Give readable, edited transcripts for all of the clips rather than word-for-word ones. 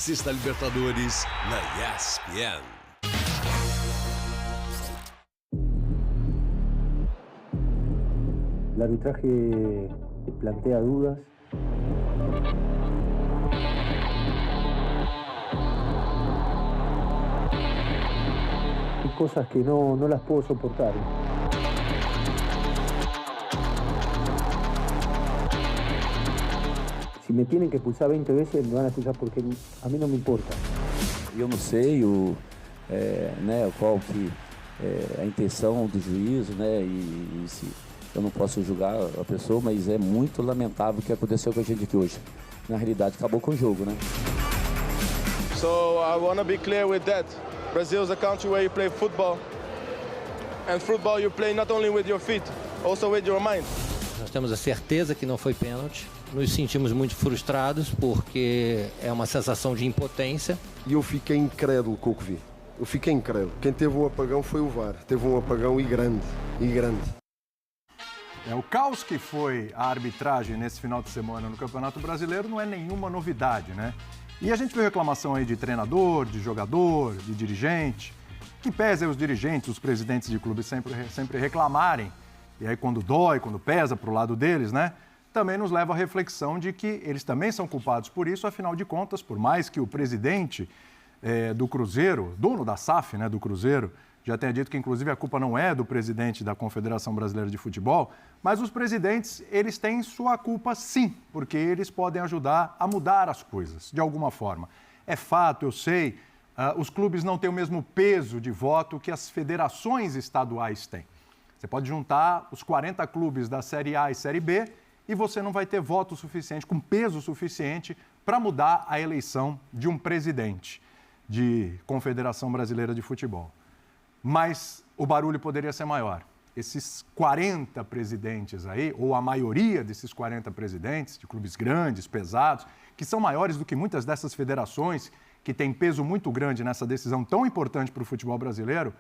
Assista Libertadores na ESPN. El arbitraje plantea dudas. Hay cosas que no las puedo soportar. Si me tienen que expulsar 20 veces, me van a expulsar porque a mí no me importa. Eu não sei qual que é a intenção do juiz, e se eu não posso julgar a pessoa, mas é muito lamentável o que aconteceu com a gente aqui hoje. Na realidade, acabou com o jogo, né? So I want to be clear with that. Brazil is a country where you play football. And football you play not only with your feet, also with your mind. Nós temos a certeza que não foi pênalti. Nos sentimos muito frustrados porque é uma sensação de impotência. E eu fiquei incrédulo com o que vi. Eu fiquei incrédulo. Quem teve um apagão foi o VAR. Teve um apagão e grande. O caos que foi a arbitragem nesse final de semana no Campeonato Brasileiro não é nenhuma novidade, né? E a gente viu reclamação aí de treinador, de jogador, de dirigente. Que pese os dirigentes, os presidentes de clubes sempre reclamarem. E aí quando dói, quando pesa pro lado deles, né? Também nos leva à reflexão de que eles também são culpados por isso, afinal de contas, por mais que o presidente do Cruzeiro, dono da SAF, né, do Cruzeiro, já tenha dito que inclusive a culpa não é do presidente da Confederação Brasileira de Futebol, mas os presidentes, eles têm sua culpa sim, porque eles podem ajudar a mudar as coisas, de alguma forma. É fato, eu sei, os clubes não têm o mesmo peso de voto que as federações estaduais têm. Você pode juntar os 40 clubes da Série A e Série B e você não vai ter voto suficiente, com peso suficiente, para mudar a eleição de um presidente de Confederação Brasileira de Futebol. Mas o barulho poderia ser maior. Esses 40 presidentes aí, ou a maioria desses 40 presidentes de clubes grandes, pesados, que são maiores do que muitas dessas federações, que têm peso muito grande nessa decisão tão importante para o futebol brasileiro,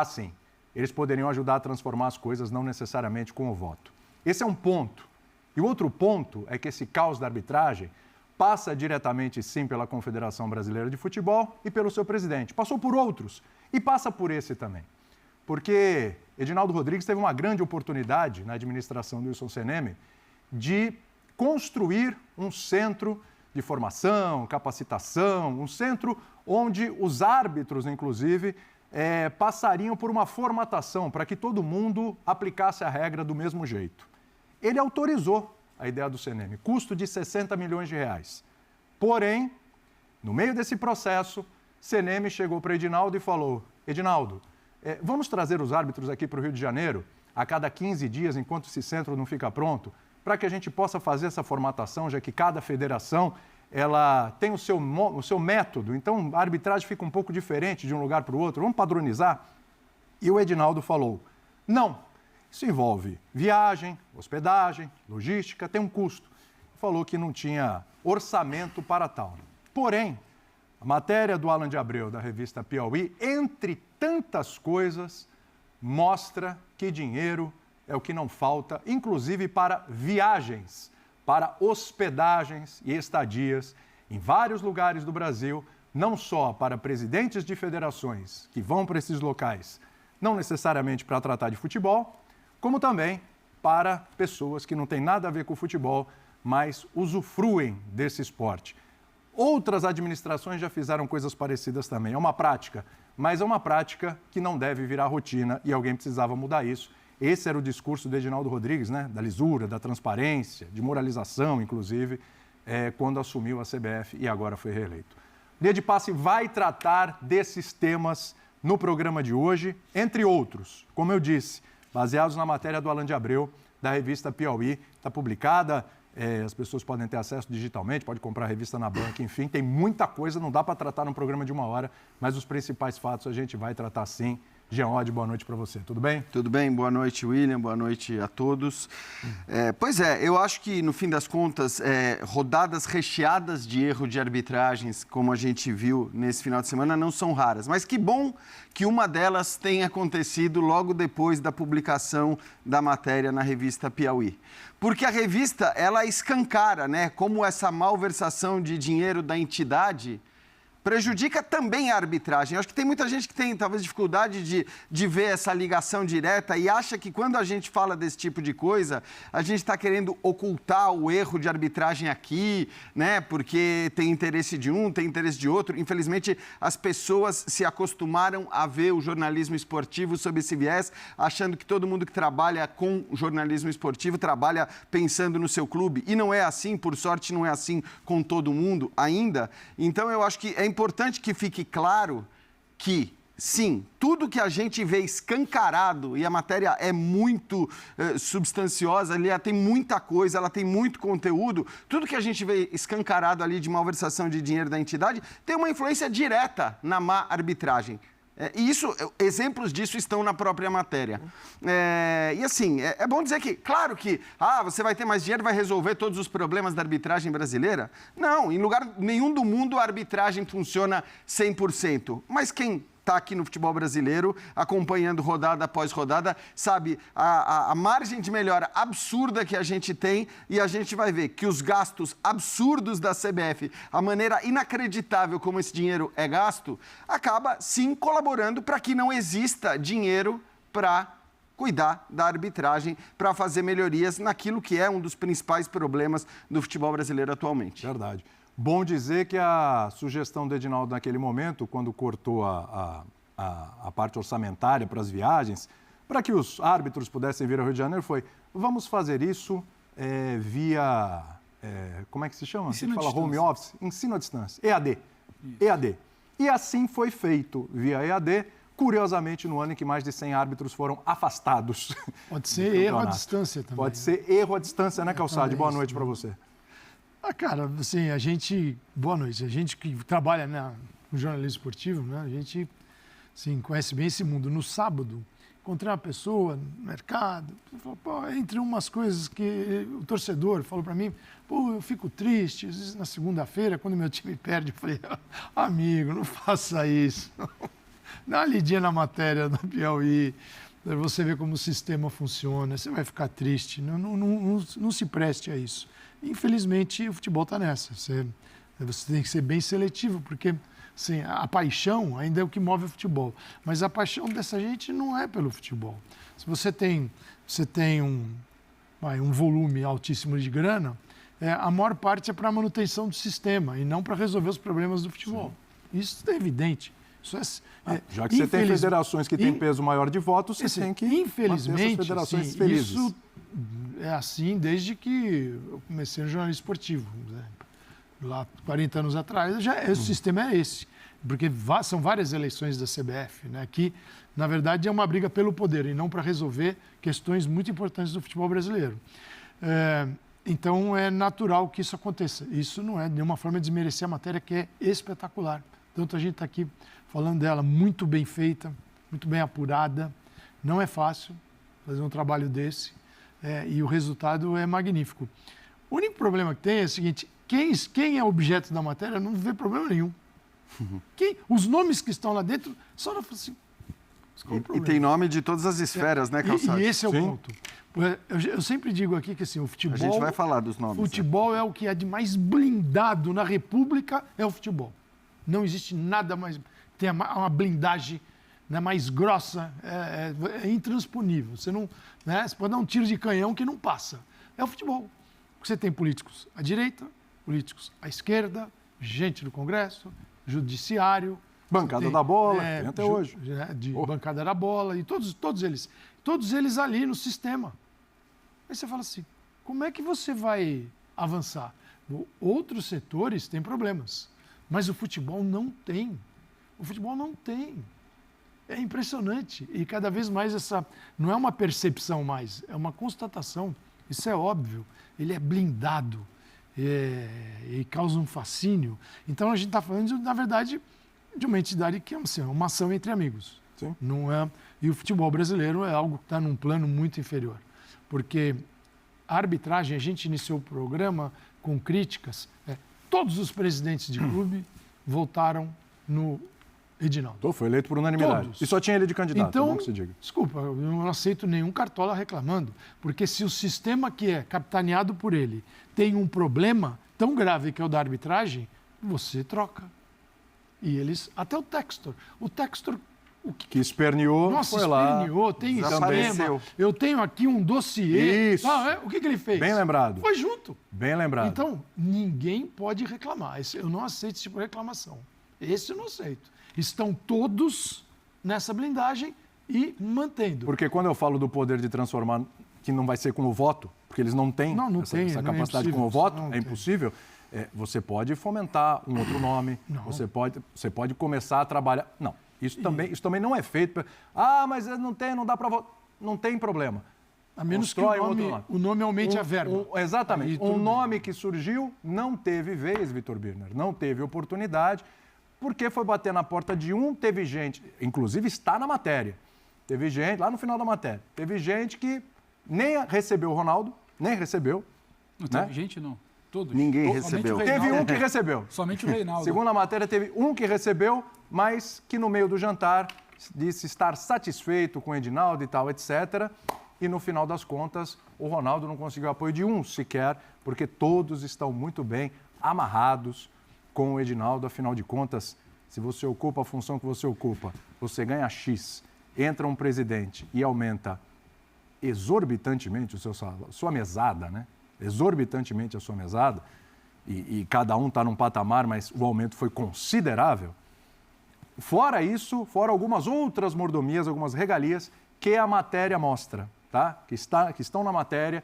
sim, eles poderiam ajudar a transformar as coisas, não necessariamente com o voto. Esse é um ponto. E o outro ponto é que esse caos da arbitragem passa diretamente, sim, pela Confederação Brasileira de Futebol e pelo seu presidente. Passou por outros e passa por esse também. Porque Edinaldo Rodrigues teve uma grande oportunidade na administração do Wilson Cennemy de construir um centro de formação, capacitação, um centro onde os árbitros, inclusive, passariam por uma formatação para que todo mundo aplicasse a regra do mesmo jeito. Ele autorizou a ideia do Cennemy, custo de 60 milhões de reais. Porém, no meio desse processo, Cennemy chegou para Edinaldo e falou: Edinaldo, vamos trazer os árbitros aqui para o Rio de Janeiro a cada 15 dias, enquanto esse centro não fica pronto, para que a gente possa fazer essa formatação, já que cada federação ela tem o seu método, então a arbitragem fica um pouco diferente de um lugar para o outro, vamos padronizar? E o Edinaldo falou: não. Isso envolve viagem, hospedagem, logística, tem um custo. Falou que não tinha orçamento para tal. Porém, a matéria do Alan de Abreu, da revista Piauí, entre tantas coisas, mostra que dinheiro é o que não falta, inclusive para viagens, para hospedagens e estadias em vários lugares do Brasil, não só para presidentes de federações que vão para esses locais, não necessariamente para tratar de futebol, como também para pessoas que não têm nada a ver com o futebol, mas usufruem desse esporte. Outras administrações já fizeram coisas parecidas também. É uma prática, mas é uma prática que não deve virar rotina e alguém precisava mudar isso. Esse era o discurso do Edinaldo Rodrigues, né? Da lisura, da transparência, de moralização, inclusive, quando assumiu a CBF e agora foi reeleito. Linha de Passe vai tratar desses temas no programa de hoje, entre outros, como eu disse, baseados na matéria do Alan de Abreu, da revista Piauí. Está publicada, as pessoas podem ter acesso digitalmente, pode comprar a revista na banca, enfim, tem muita coisa, não dá para tratar num programa de 1 hora, mas os principais fatos a gente vai tratar sim. Jean Oddi, boa noite para você, tudo bem? Tudo bem, boa noite, William, boa noite a todos. Pois é, eu acho que, no fim das contas, rodadas recheadas de erro de arbitragens, como a gente viu nesse final de semana, não são raras. Mas que bom que uma delas tenha acontecido logo depois da publicação da matéria na revista Piauí. Porque a revista, ela escancara, né, como essa malversação de dinheiro da entidade prejudica também a arbitragem. Eu acho que tem muita gente que tem, talvez, dificuldade de ver essa ligação direta e acha que quando a gente fala desse tipo de coisa, a gente está querendo ocultar o erro de arbitragem aqui, né? Porque tem interesse de um, tem interesse de outro. Infelizmente, as pessoas se acostumaram a ver o jornalismo esportivo sob esse viés, achando que todo mundo que trabalha com jornalismo esportivo trabalha pensando no seu clube. E não é assim, por sorte, não é assim com todo mundo ainda. Então, eu acho que é importante que fique claro que, sim, tudo que a gente vê escancarado, e a matéria é muito substanciosa, ali ela tem muita coisa, ela tem muito conteúdo, tudo que a gente vê escancarado ali de malversação de dinheiro da entidade tem uma influência direta na má arbitragem. E exemplos disso estão na própria matéria. E assim, é bom dizer que, claro que você vai ter mais dinheiro, vai resolver todos os problemas da arbitragem brasileira. Não, em lugar nenhum do mundo a arbitragem funciona 100%. Mas quem está aqui no futebol brasileiro, acompanhando rodada após rodada, sabe a margem de melhora absurda que a gente tem, e a gente vai ver que os gastos absurdos da CBF, a maneira inacreditável como esse dinheiro é gasto, acaba sim colaborando para que não exista dinheiro para cuidar da arbitragem, para fazer melhorias naquilo que é um dos principais problemas do futebol brasileiro atualmente. Verdade. Bom dizer que a sugestão do Edinaldo naquele momento, quando cortou a parte orçamentária para as viagens, para que os árbitros pudessem vir ao Rio de Janeiro, foi: vamos fazer isso via, como é que se chama? Ensino fala home office, ensino à distância, EAD. EAD. E assim foi feito via EAD, curiosamente no ano em que mais de 100 árbitros foram afastados. Pode ser erro à distância também. Pode ser erro à distância, né, Calçade? Boa noite para você. Cara, assim, boa noite, a gente que trabalha no jornalismo esportivo, né, a gente, assim, conhece bem esse mundo. No sábado, encontrei uma pessoa no mercado, falou, entre umas coisas que o torcedor falou para mim, eu fico triste, às vezes na segunda-feira, quando meu time perde, eu falei, amigo, não faça isso, dá uma lidinha na matéria do Piauí, você vê como o sistema funciona, você vai ficar triste, não se preste a isso. Infelizmente, o futebol está nessa. Você tem que ser bem seletivo, porque assim, a paixão ainda é o que move o futebol. Mas a paixão dessa gente não é pelo futebol. Se você tem um volume altíssimo de grana, a maior parte é para a manutenção do sistema e não para resolver os problemas do futebol. Sim. Isso é evidente. Isso já que você tem federações que têm peso maior de votos, você tem que infelizmente, manter essas federações felizes. Isso é assim desde que eu comecei no jornalismo esportivo. Lá, 40 anos atrás, o sistema é esse. Porque são várias eleições da CBF, né, que, na verdade, é uma briga pelo poder e não para resolver questões muito importantes do futebol brasileiro. Então, é natural que isso aconteça. Isso não é nenhuma forma de desmerecer a matéria, que é espetacular. Tanto a gente está aqui falando dela, muito bem feita, muito bem apurada. Não é fácil fazer um trabalho desse e o resultado é magnífico. O único problema que tem é o seguinte, quem é objeto da matéria não vê problema nenhum. Os nomes que estão lá dentro só não assim, e tem nome de todas as esferas, né, Calçado? E esse é o ponto. Eu sempre digo aqui que assim, o futebol... A gente vai falar dos nomes. Futebol é o que é de mais blindado na República, é o futebol. Não existe nada mais... Tem uma blindagem, né, mais grossa, é intransponível. Você pode dar um tiro de canhão que não passa. É o futebol. Você tem políticos à direita, políticos à esquerda, gente do Congresso, judiciário... Bancada da bola, tem até hoje. Bancada da bola, e todos eles ali no sistema. Aí você fala assim, como é que você vai avançar? Outros setores têm problemas, mas o futebol não tem. O futebol não tem. É impressionante. E cada vez mais não é uma percepção mais, é uma constatação. Isso é óbvio. Ele é blindado e causa um fascínio. Então a gente está falando, na verdade, de uma entidade que é uma ação entre amigos. Sim. Não é, e o futebol brasileiro é algo que está num plano muito inferior. Porque a arbitragem, a gente iniciou o programa com críticas. Todos os presidentes de clube votaram no Edinaldo. Foi eleito por unanimidade. Todos. E só tinha ele de candidato, então, bom que se diga. Desculpa, eu não aceito nenhum cartola reclamando. Porque se o sistema que é capitaneado por ele tem um problema tão grave que é o da arbitragem, você troca. E eles, até o Textor. O Textor, que esperneou, nossa, foi lá. esperneou, tem Desapareceu. esquema. Eu tenho aqui um dossiê. Isso. O que ele fez? Bem lembrado. Foi junto. Bem lembrado. Então, ninguém pode reclamar. Eu não aceito esse tipo de reclamação. Esse eu não aceito. Estão todos nessa blindagem e mantendo. Porque quando eu falo do poder de transformar, que não vai ser com o voto, porque eles não têm essa capacidade com o voto, é impossível. Você pode fomentar um outro nome, você pode começar a trabalhar. Não, isso também não é feito. Mas não dá para votar. Não tem problema. A menos que o nome aumente a verba. Exatamente. Um nome que surgiu não teve vez, Vitor Birner, não teve oportunidade, porque foi bater na porta de teve gente, inclusive está na matéria, teve gente, lá no final da matéria, teve gente que nem recebeu o Ronaldo, nem recebeu. Não teve gente, não. Todos. Ninguém recebeu. Teve um que recebeu. Somente o Reinaldo. Segundo a matéria, teve um que recebeu, mas que no meio do jantar disse estar satisfeito com o Edinaldo e tal, etc. E no final das contas, o Ronaldo não conseguiu apoio de sequer, porque todos estão muito bem amarrados com o Edinaldo. Afinal de contas, se você ocupa a função que você ocupa, você ganha X, entra um presidente e aumenta exorbitantemente o seu salário, sua mesada, né? Exorbitantemente a sua mesada, e cada um está num patamar, mas o aumento foi considerável. Fora isso, fora algumas outras mordomias, algumas regalias que a matéria mostra, tá? Que estão na matéria,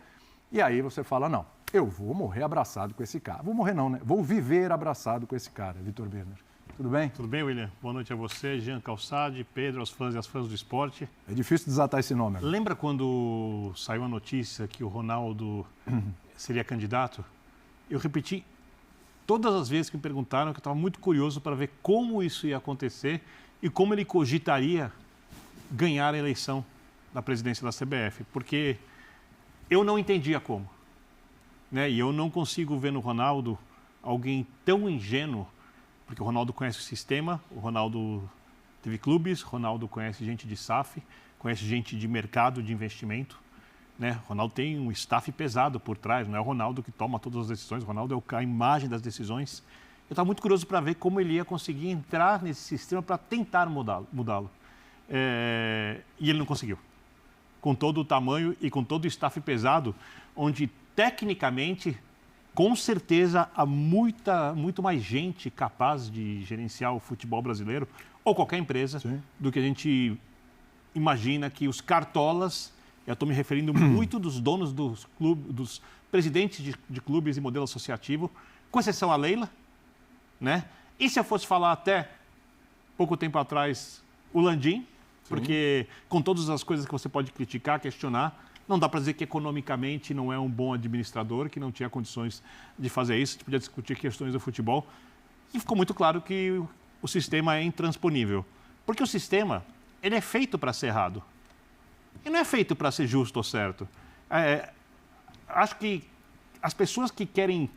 e aí você fala, não, eu vou morrer abraçado com esse cara. Vou morrer não, né? Vou viver abraçado com esse cara, Vitor Birner. Tudo bem? Tudo bem, William? Boa noite a você, Jean Calçade, Pedro, aos fãs e às fãs do esporte. É difícil desatar esse nome. Lembra quando saiu a notícia que o Ronaldo seria candidato? Eu repeti todas as vezes que me perguntaram que eu estava muito curioso para ver como isso ia acontecer e como ele cogitaria ganhar a eleição da presidência da CBF, porque eu não entendia como. Né? E eu não consigo ver no Ronaldo alguém tão ingênuo, porque o Ronaldo conhece o sistema, o Ronaldo teve clubes, o Ronaldo conhece gente de SAF, conhece gente de mercado de investimento. Né? O Ronaldo tem um staff pesado por trás, não é o Ronaldo que toma todas as decisões, o Ronaldo é a imagem das decisões. Eu estava muito curioso para ver como ele ia conseguir entrar nesse sistema para tentar mudá-lo. E ele não conseguiu. Com todo o tamanho e com todo o staff pesado, onde tecnicamente, com certeza, há muito mais gente capaz de gerenciar o futebol brasileiro, ou qualquer empresa, do que a gente imagina que os cartolas, eu estou me referindo muito dos donos dos clubes, dos presidentes de clubes e modelo associativo, com exceção a Leila, né? E se eu fosse falar até pouco tempo atrás, o Landim, porque com todas as coisas que você pode criticar, questionar, não dá para dizer que economicamente não é um bom administrador, que não tinha condições de fazer isso, a gente podia discutir questões do futebol. E ficou muito claro que o sistema é intransponível. Porque o sistema, ele é feito para ser errado. E não é feito para ser justo ou certo. Acho que as pessoas que querem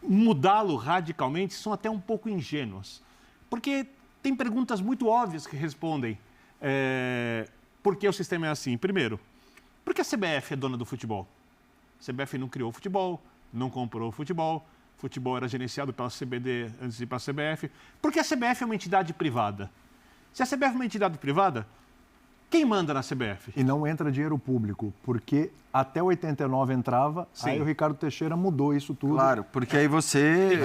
mudá-lo radicalmente são até um pouco ingênuas. Porque tem perguntas muito óbvias que respondem por que o sistema é assim. Primeiro, por que a CBF é dona do futebol? A CBF não criou o futebol, não comprou o futebol era gerenciado pela CBD antes de ir para a CBF. Por que a CBF é uma entidade privada? Se a CBF é uma entidade privada, quem manda na CBF? E não entra dinheiro público, porque até 89 entrava, aí o Ricardo Teixeira mudou isso tudo. Claro, porque aí você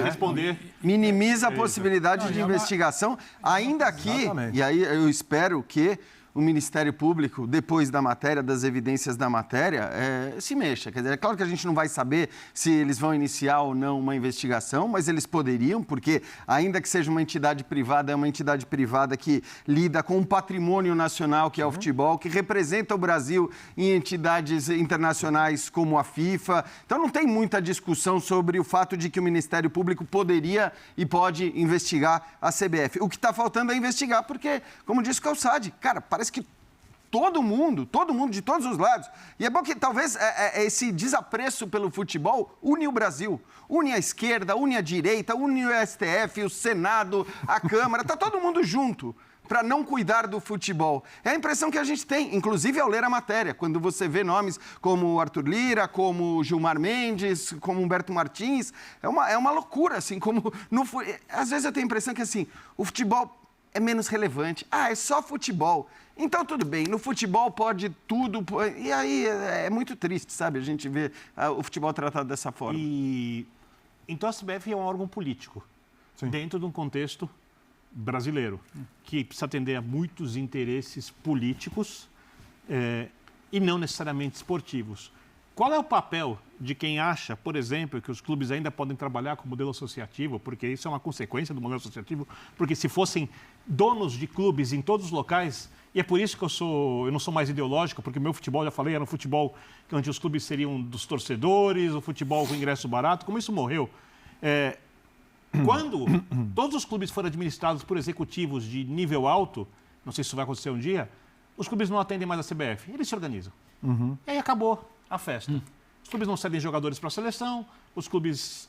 minimiza a possibilidade de investigação, ainda que, e aí eu espero que o Ministério Público, depois da matéria, das evidências da matéria, se mexa. Quer dizer, é claro que a gente não vai saber se eles vão iniciar ou não uma investigação, mas eles poderiam, porque ainda que seja uma entidade privada, é uma entidade privada que lida com um patrimônio nacional, que é o futebol, que representa o Brasil em entidades internacionais como a FIFA. Então não tem muita discussão sobre o fato de que o Ministério Público poderia e pode investigar a CBF. O que está faltando é investigar, porque, como disse o Calçade, cara, parece que todo mundo de todos os lados. E é bom que talvez esse desapreço pelo futebol une o Brasil. Une a esquerda, une a direita, une o STF, o Senado, a Câmara, está todo mundo junto. para não cuidar do futebol. É a impressão que a gente tem, inclusive ao ler a matéria, quando você vê nomes como Arthur Lira, como Gilmar Mendes, como Humberto Martins, é uma loucura, assim, como... Às vezes eu tenho a impressão que, assim, o futebol é menos relevante. É só futebol. Então, tudo bem, no futebol pode tudo... E aí é muito triste, sabe, a gente ver o futebol tratado dessa forma. Então, a CBF é um órgão político, dentro de um contexto brasileiro, que precisa atender a muitos interesses políticos e não necessariamente esportivos. Qual é o papel de quem acha, por exemplo, que os clubes ainda podem trabalhar com modelo associativo, porque isso é uma consequência do modelo associativo, porque se fossem donos de clubes em todos os locais, e é por isso que eu não sou mais ideológico, porque o meu futebol, já falei, era um futebol onde os clubes seriam dos torcedores, o futebol com ingresso barato, como isso morreu. Quando todos os clubes forem administrados por executivos de nível alto, não sei se isso vai acontecer um dia, os clubes não atendem mais a CBF, eles se organizam. E aí acabou a festa. Os clubes não cedem jogadores para a seleção, os clubes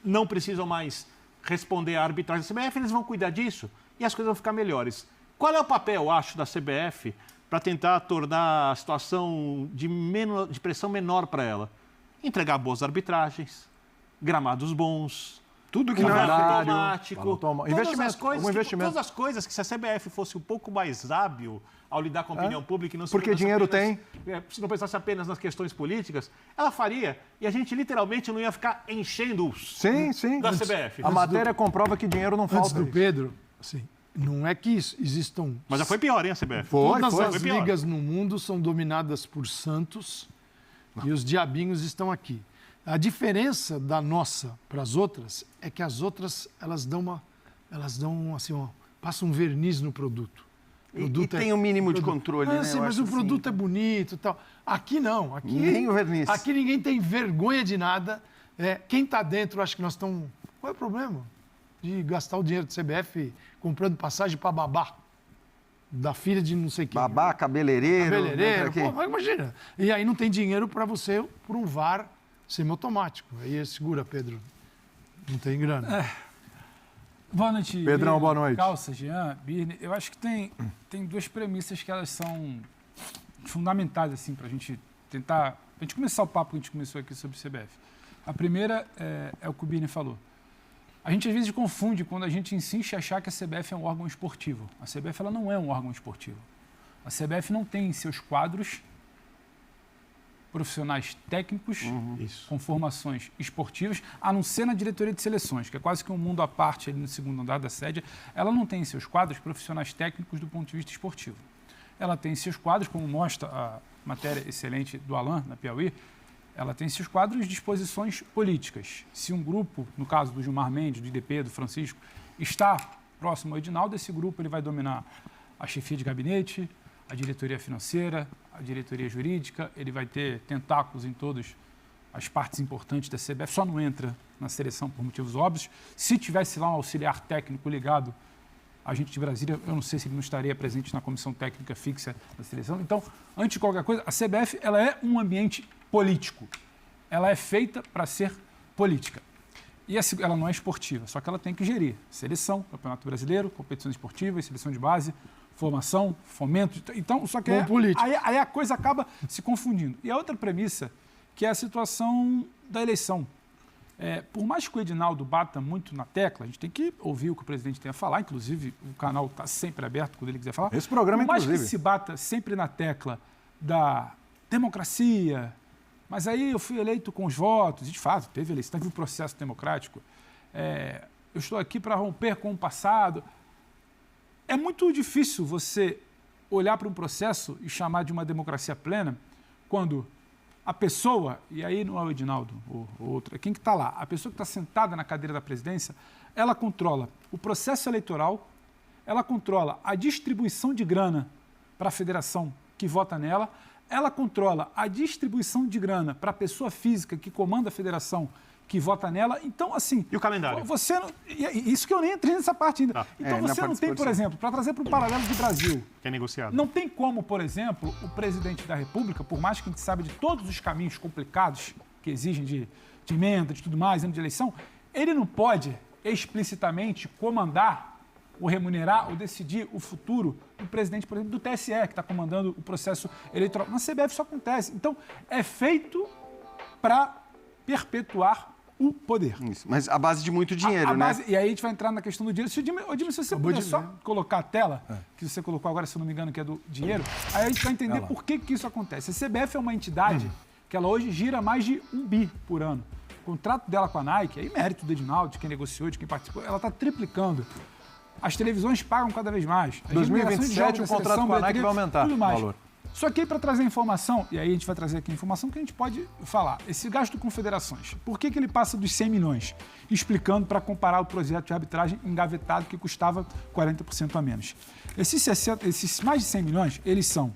não precisam mais responder à arbitragem da CBF, eles vão cuidar disso e as coisas vão ficar melhores. Qual é o papel, acho, da CBF para tentar tornar a situação de pressão menor para ela? Entregar boas arbitragens, gramados bons, tudo que não é automático, investimento. Todas as coisas que se a CBF fosse um pouco mais hábil ao lidar com a opinião pública e não se porque dinheiro se não pensasse apenas nas questões políticas, ela faria e a gente literalmente não ia ficar enchendo da CBF. A matéria comprova que dinheiro não falta. Antes do Pedro, assim, não é que existam... Mas já foi pior, hein, a CBF? Todas as ligas no mundo são dominadas por santos e os diabinhos estão aqui. A diferença da nossa para as outras é que as outras, elas dão assim, passam um verniz no produto. E tem um mínimo de controle, né? Mas o produto é bonito e tal. Aqui não. Aqui, nem o verniz. Aqui ninguém tem vergonha de nada. Quem está dentro, acho que nós estamos... Qual é o problema de gastar o dinheiro do CBF comprando passagem para babá? Da filha de não sei quem. Babá, cabeleireiro. Pô, imagina. E aí não tem dinheiro para você, por um VAR semiautomático. Aí segura, Pedro. Não tem grana. Boa noite, Pedrão, boa noite. Calça, Jean, Birne. Eu acho que tem duas premissas que elas são fundamentais assim, para a gente tentar... Para a gente começar o papo que a gente começou aqui sobre o CBF. A primeira é o que o Birne falou. A gente às vezes confunde quando a gente insiste em achar que a CBF é um órgão esportivo. A CBF ela não é um órgão esportivo. A CBF não tem em seus quadros profissionais técnicos com formações esportivas, a não ser na diretoria de seleções, que é quase que um mundo à parte ali no segundo andar da sede. Ela não tem em seus quadros profissionais técnicos do ponto de vista esportivo. Ela tem em seus quadros, como mostra a matéria excelente do Alain, na Piauí, ela tem em seus quadros disposições políticas. Se um grupo, no caso do Gilmar Mendes, do IDP, do Francisco, está próximo ao Edinaldo, esse grupo ele vai dominar a chefia de gabinete, a diretoria financeira, a diretoria jurídica, ele vai ter tentáculos em todas as partes importantes da CBF, só não entra na seleção por motivos óbvios. Se tivesse lá um auxiliar técnico ligado a gente de Brasília, eu não sei se ele não estaria presente na comissão técnica fixa da seleção. Então, antes de qualquer coisa, a CBF ela é um ambiente político. Ela é feita para ser política. E ela não é esportiva, só que ela tem que gerir seleção, Campeonato Brasileiro, competições esportivas, seleção de base, formação, fomento. Então, só que aí a coisa acaba se confundindo. E a outra premissa, que é a situação da eleição. Por mais que o Edinaldo bata muito na tecla, a gente tem que ouvir o que o presidente tem a falar, inclusive o canal está sempre aberto quando ele quiser falar. Esse programa, inclusive. Por mais que se bata sempre na tecla da democracia, mas aí eu fui eleito com os votos, e de fato, teve eleição, teve um processo democrático. Eu estou aqui para romper com o passado. É muito difícil você olhar para um processo e chamar de uma democracia plena quando a pessoa, e aí não é o Edinaldo ou outro, é quem que está lá, a pessoa que está sentada na cadeira da presidência, ela controla o processo eleitoral, ela controla a distribuição de grana para a federação que vota nela, ela controla a distribuição de grana para a pessoa física que comanda a federação que vota nela. Então, assim... E o calendário? Você não, isso que eu nem entrei nessa parte ainda. Então, você não tem, por exemplo, para trazer para o paralelo do Brasil... Que é negociado. Não tem como, por exemplo, o presidente da República, por mais que a gente saiba de todos os caminhos complicados que exigem de emenda, de tudo mais, ano de eleição, ele não pode explicitamente comandar ou remunerar, ou decidir o futuro do presidente, por exemplo, do TSE, que está comandando o processo eleitoral. Na CBF isso acontece. Então, é feito para perpetuar o poder. Isso, mas a base de muito dinheiro, né? E aí a gente vai entrar na questão do dinheiro. Se você puder só colocar a tela, que você colocou agora, se eu não me engano, que é do dinheiro, aí a gente vai entender por que isso acontece. A CBF é uma entidade que ela hoje gira mais de 1 bi por ano. O contrato dela com a Nike, aí mérito do Edinaldo, de quem negociou, de quem participou, ela está triplicando. As televisões pagam cada vez mais. Em 2027 o contrato com a Nike vai aumentar o valor. Só que aí para trazer informação, e aí a gente vai trazer aqui a informação que a gente pode falar. Esse gasto com federações, por que ele passa dos 100 milhões? Explicando para comparar o projeto de arbitragem engavetado que custava 40% a menos. Esses mais de 100 milhões, eles são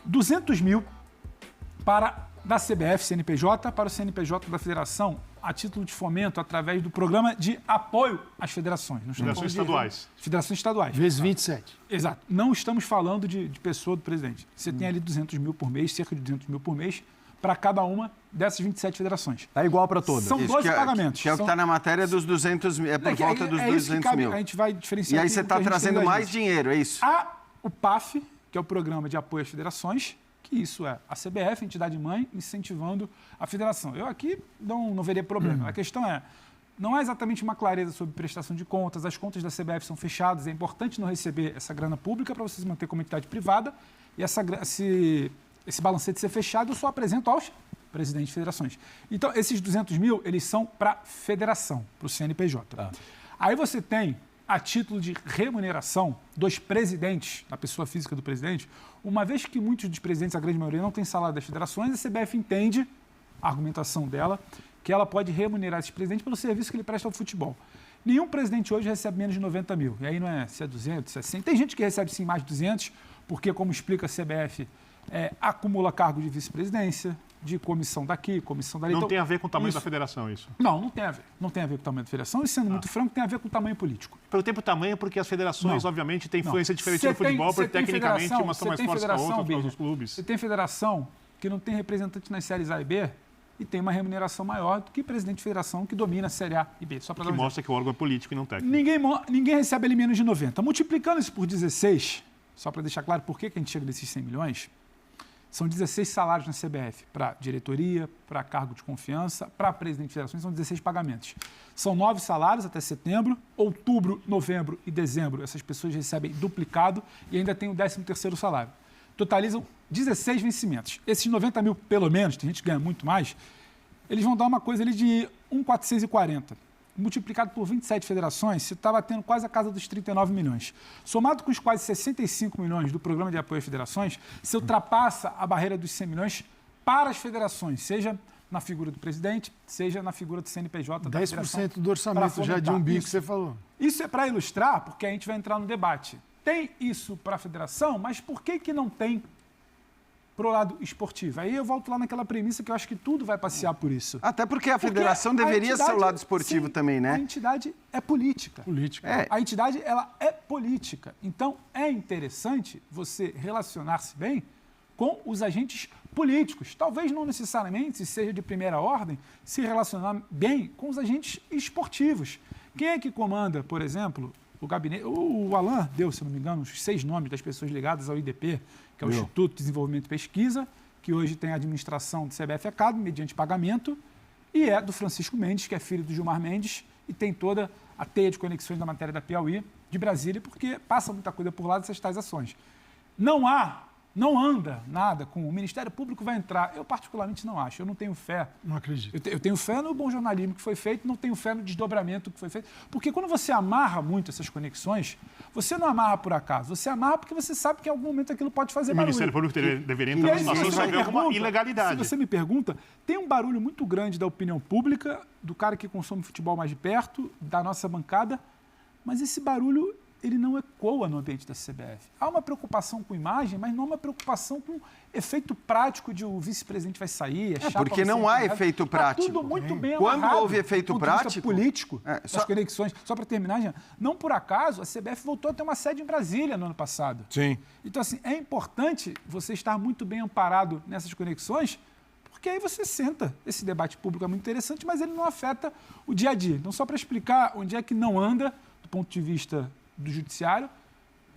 200 mil da CBF, CNPJ, para o CNPJ da Federação, a título de fomento, através do programa de apoio às federações. Federações estaduais. Federações estaduais. Vezes 27. Exato. Não estamos falando de pessoa do presidente. Você tem ali 200 mil por mês, cerca de 200 mil por mês, para cada uma dessas 27 federações. Tá igual para todas. São 12 pagamentos. Que é o que está na matéria dos 200 mil, por volta dos 200 mil. A gente vai diferenciar. E aí você está trazendo mais dinheiro, é isso? Há o PAF, que é o Programa de Apoio às Federações, que isso é a CBF, entidade mãe, incentivando a federação. Eu aqui não veria problema. A questão não é exatamente uma clareza sobre prestação de contas, as contas da CBF são fechadas, é importante não receber essa grana pública para você se manter como entidade privada, e esse balancete ser fechado eu só apresento aos presidentes de federações. Então, esses 200 mil, eles são para a federação, para o CNPJ. Aí você tem, a título de remuneração dos presidentes, da pessoa física do presidente, uma vez que muitos dos presidentes, a grande maioria, não tem salário das federações, a CBF entende, a argumentação dela, que ela pode remunerar esse presidente pelo serviço que ele presta ao futebol. Nenhum presidente hoje recebe menos de 90 mil. E aí não é se é 200, se é 100. Tem gente que recebe sim mais de 200, porque, como explica a CBF, acumula cargo de vice-presidência, de comissão daqui, comissão dali. Não tem a ver com o tamanho da federação, isso? Não tem a ver. Não tem a ver com o tamanho da federação e, sendo muito franco, tem a ver com o tamanho político. Pelo tempo tamanho, porque as federações, obviamente, têm influência diferente no futebol, porque tecnicamente umas são mais fortes que a outra, por causa dos clubes. Você tem federação que não tem representante nas séries A e B e tem uma remuneração maior do que presidente de federação que domina a série A e B. Só para que mostra que o órgão é político e não técnico. Ninguém recebe ali menos de 90. Multiplicando isso por 16, só para deixar claro por que a gente chega desses 100 milhões, são 16 salários na CBF, para diretoria, para cargo de confiança, para presidente de federações, são 16 pagamentos. São 9 salários até setembro, outubro, novembro e dezembro, essas pessoas recebem duplicado e ainda tem o 13º salário. Totalizam 16 vencimentos. Esses 90 mil, pelo menos, tem gente que ganha muito mais, eles vão dar uma coisa ali de 1.440. Multiplicado por 27 federações, você está batendo quase a casa dos 39 milhões. Somado com os quase 65 milhões do Programa de Apoio às Federações, você ultrapassa a barreira dos 100 milhões para as federações, seja na figura do presidente, seja na figura do CNPJ. 10% do orçamento já de 1 bi que você falou. Isso é para ilustrar, porque a gente vai entrar no debate. Tem isso para a federação, mas por que não tem para o lado esportivo? Aí eu volto lá naquela premissa que eu acho que tudo vai passear por isso. Até porque a federação deveria ser o lado esportivo também, né? A entidade é política. A entidade, ela é política. Então, é interessante você relacionar-se bem com os agentes políticos. Talvez não necessariamente, se seja de primeira ordem, se relacionar bem com os agentes esportivos. Quem é que comanda, por exemplo, o gabinete? O Alain deu, se não me engano, os 6 nomes das pessoas ligadas ao IDP, que é o Instituto de Desenvolvimento e Pesquisa, que hoje tem a administração do CBF Academy, mediante pagamento, e é do Francisco Mendes, que é filho do Gilmar Mendes, e tem toda a teia de conexões da matéria da Piauí, de Brasília, porque passa muita coisa por lá dessas tais ações. Não anda nada com o Ministério Público vai entrar. Eu, particularmente, não acho. Eu não tenho fé. Não acredito. Eu tenho fé no bom jornalismo que foi feito, não tenho fé no desdobramento que foi feito. Porque quando você amarra muito essas conexões, você não amarra por acaso. Você amarra porque você sabe que em algum momento aquilo pode fazer barulho. O Ministério Público deveria entrar na situação de haver alguma ilegalidade. Se você me pergunta, tem um barulho muito grande da opinião pública, do cara que consome futebol mais de perto, da nossa bancada, mas esse barulho ele não ecoa no ambiente da CBF. Há uma preocupação com imagem, mas não uma preocupação com efeito prático de o vice-presidente vai sair, porque não há efeito prático. Tá tudo muito bem amarrado. Quando houve efeito prático político, as conexões, só para terminar, Jean, não por acaso a CBF voltou a ter uma sede em Brasília no ano passado. Sim. Então, assim, é importante você estar muito bem amparado nessas conexões, porque aí você senta. Esse debate público é muito interessante, mas ele não afeta o dia a dia. Então, só para explicar onde é que não anda do ponto de vista do judiciário,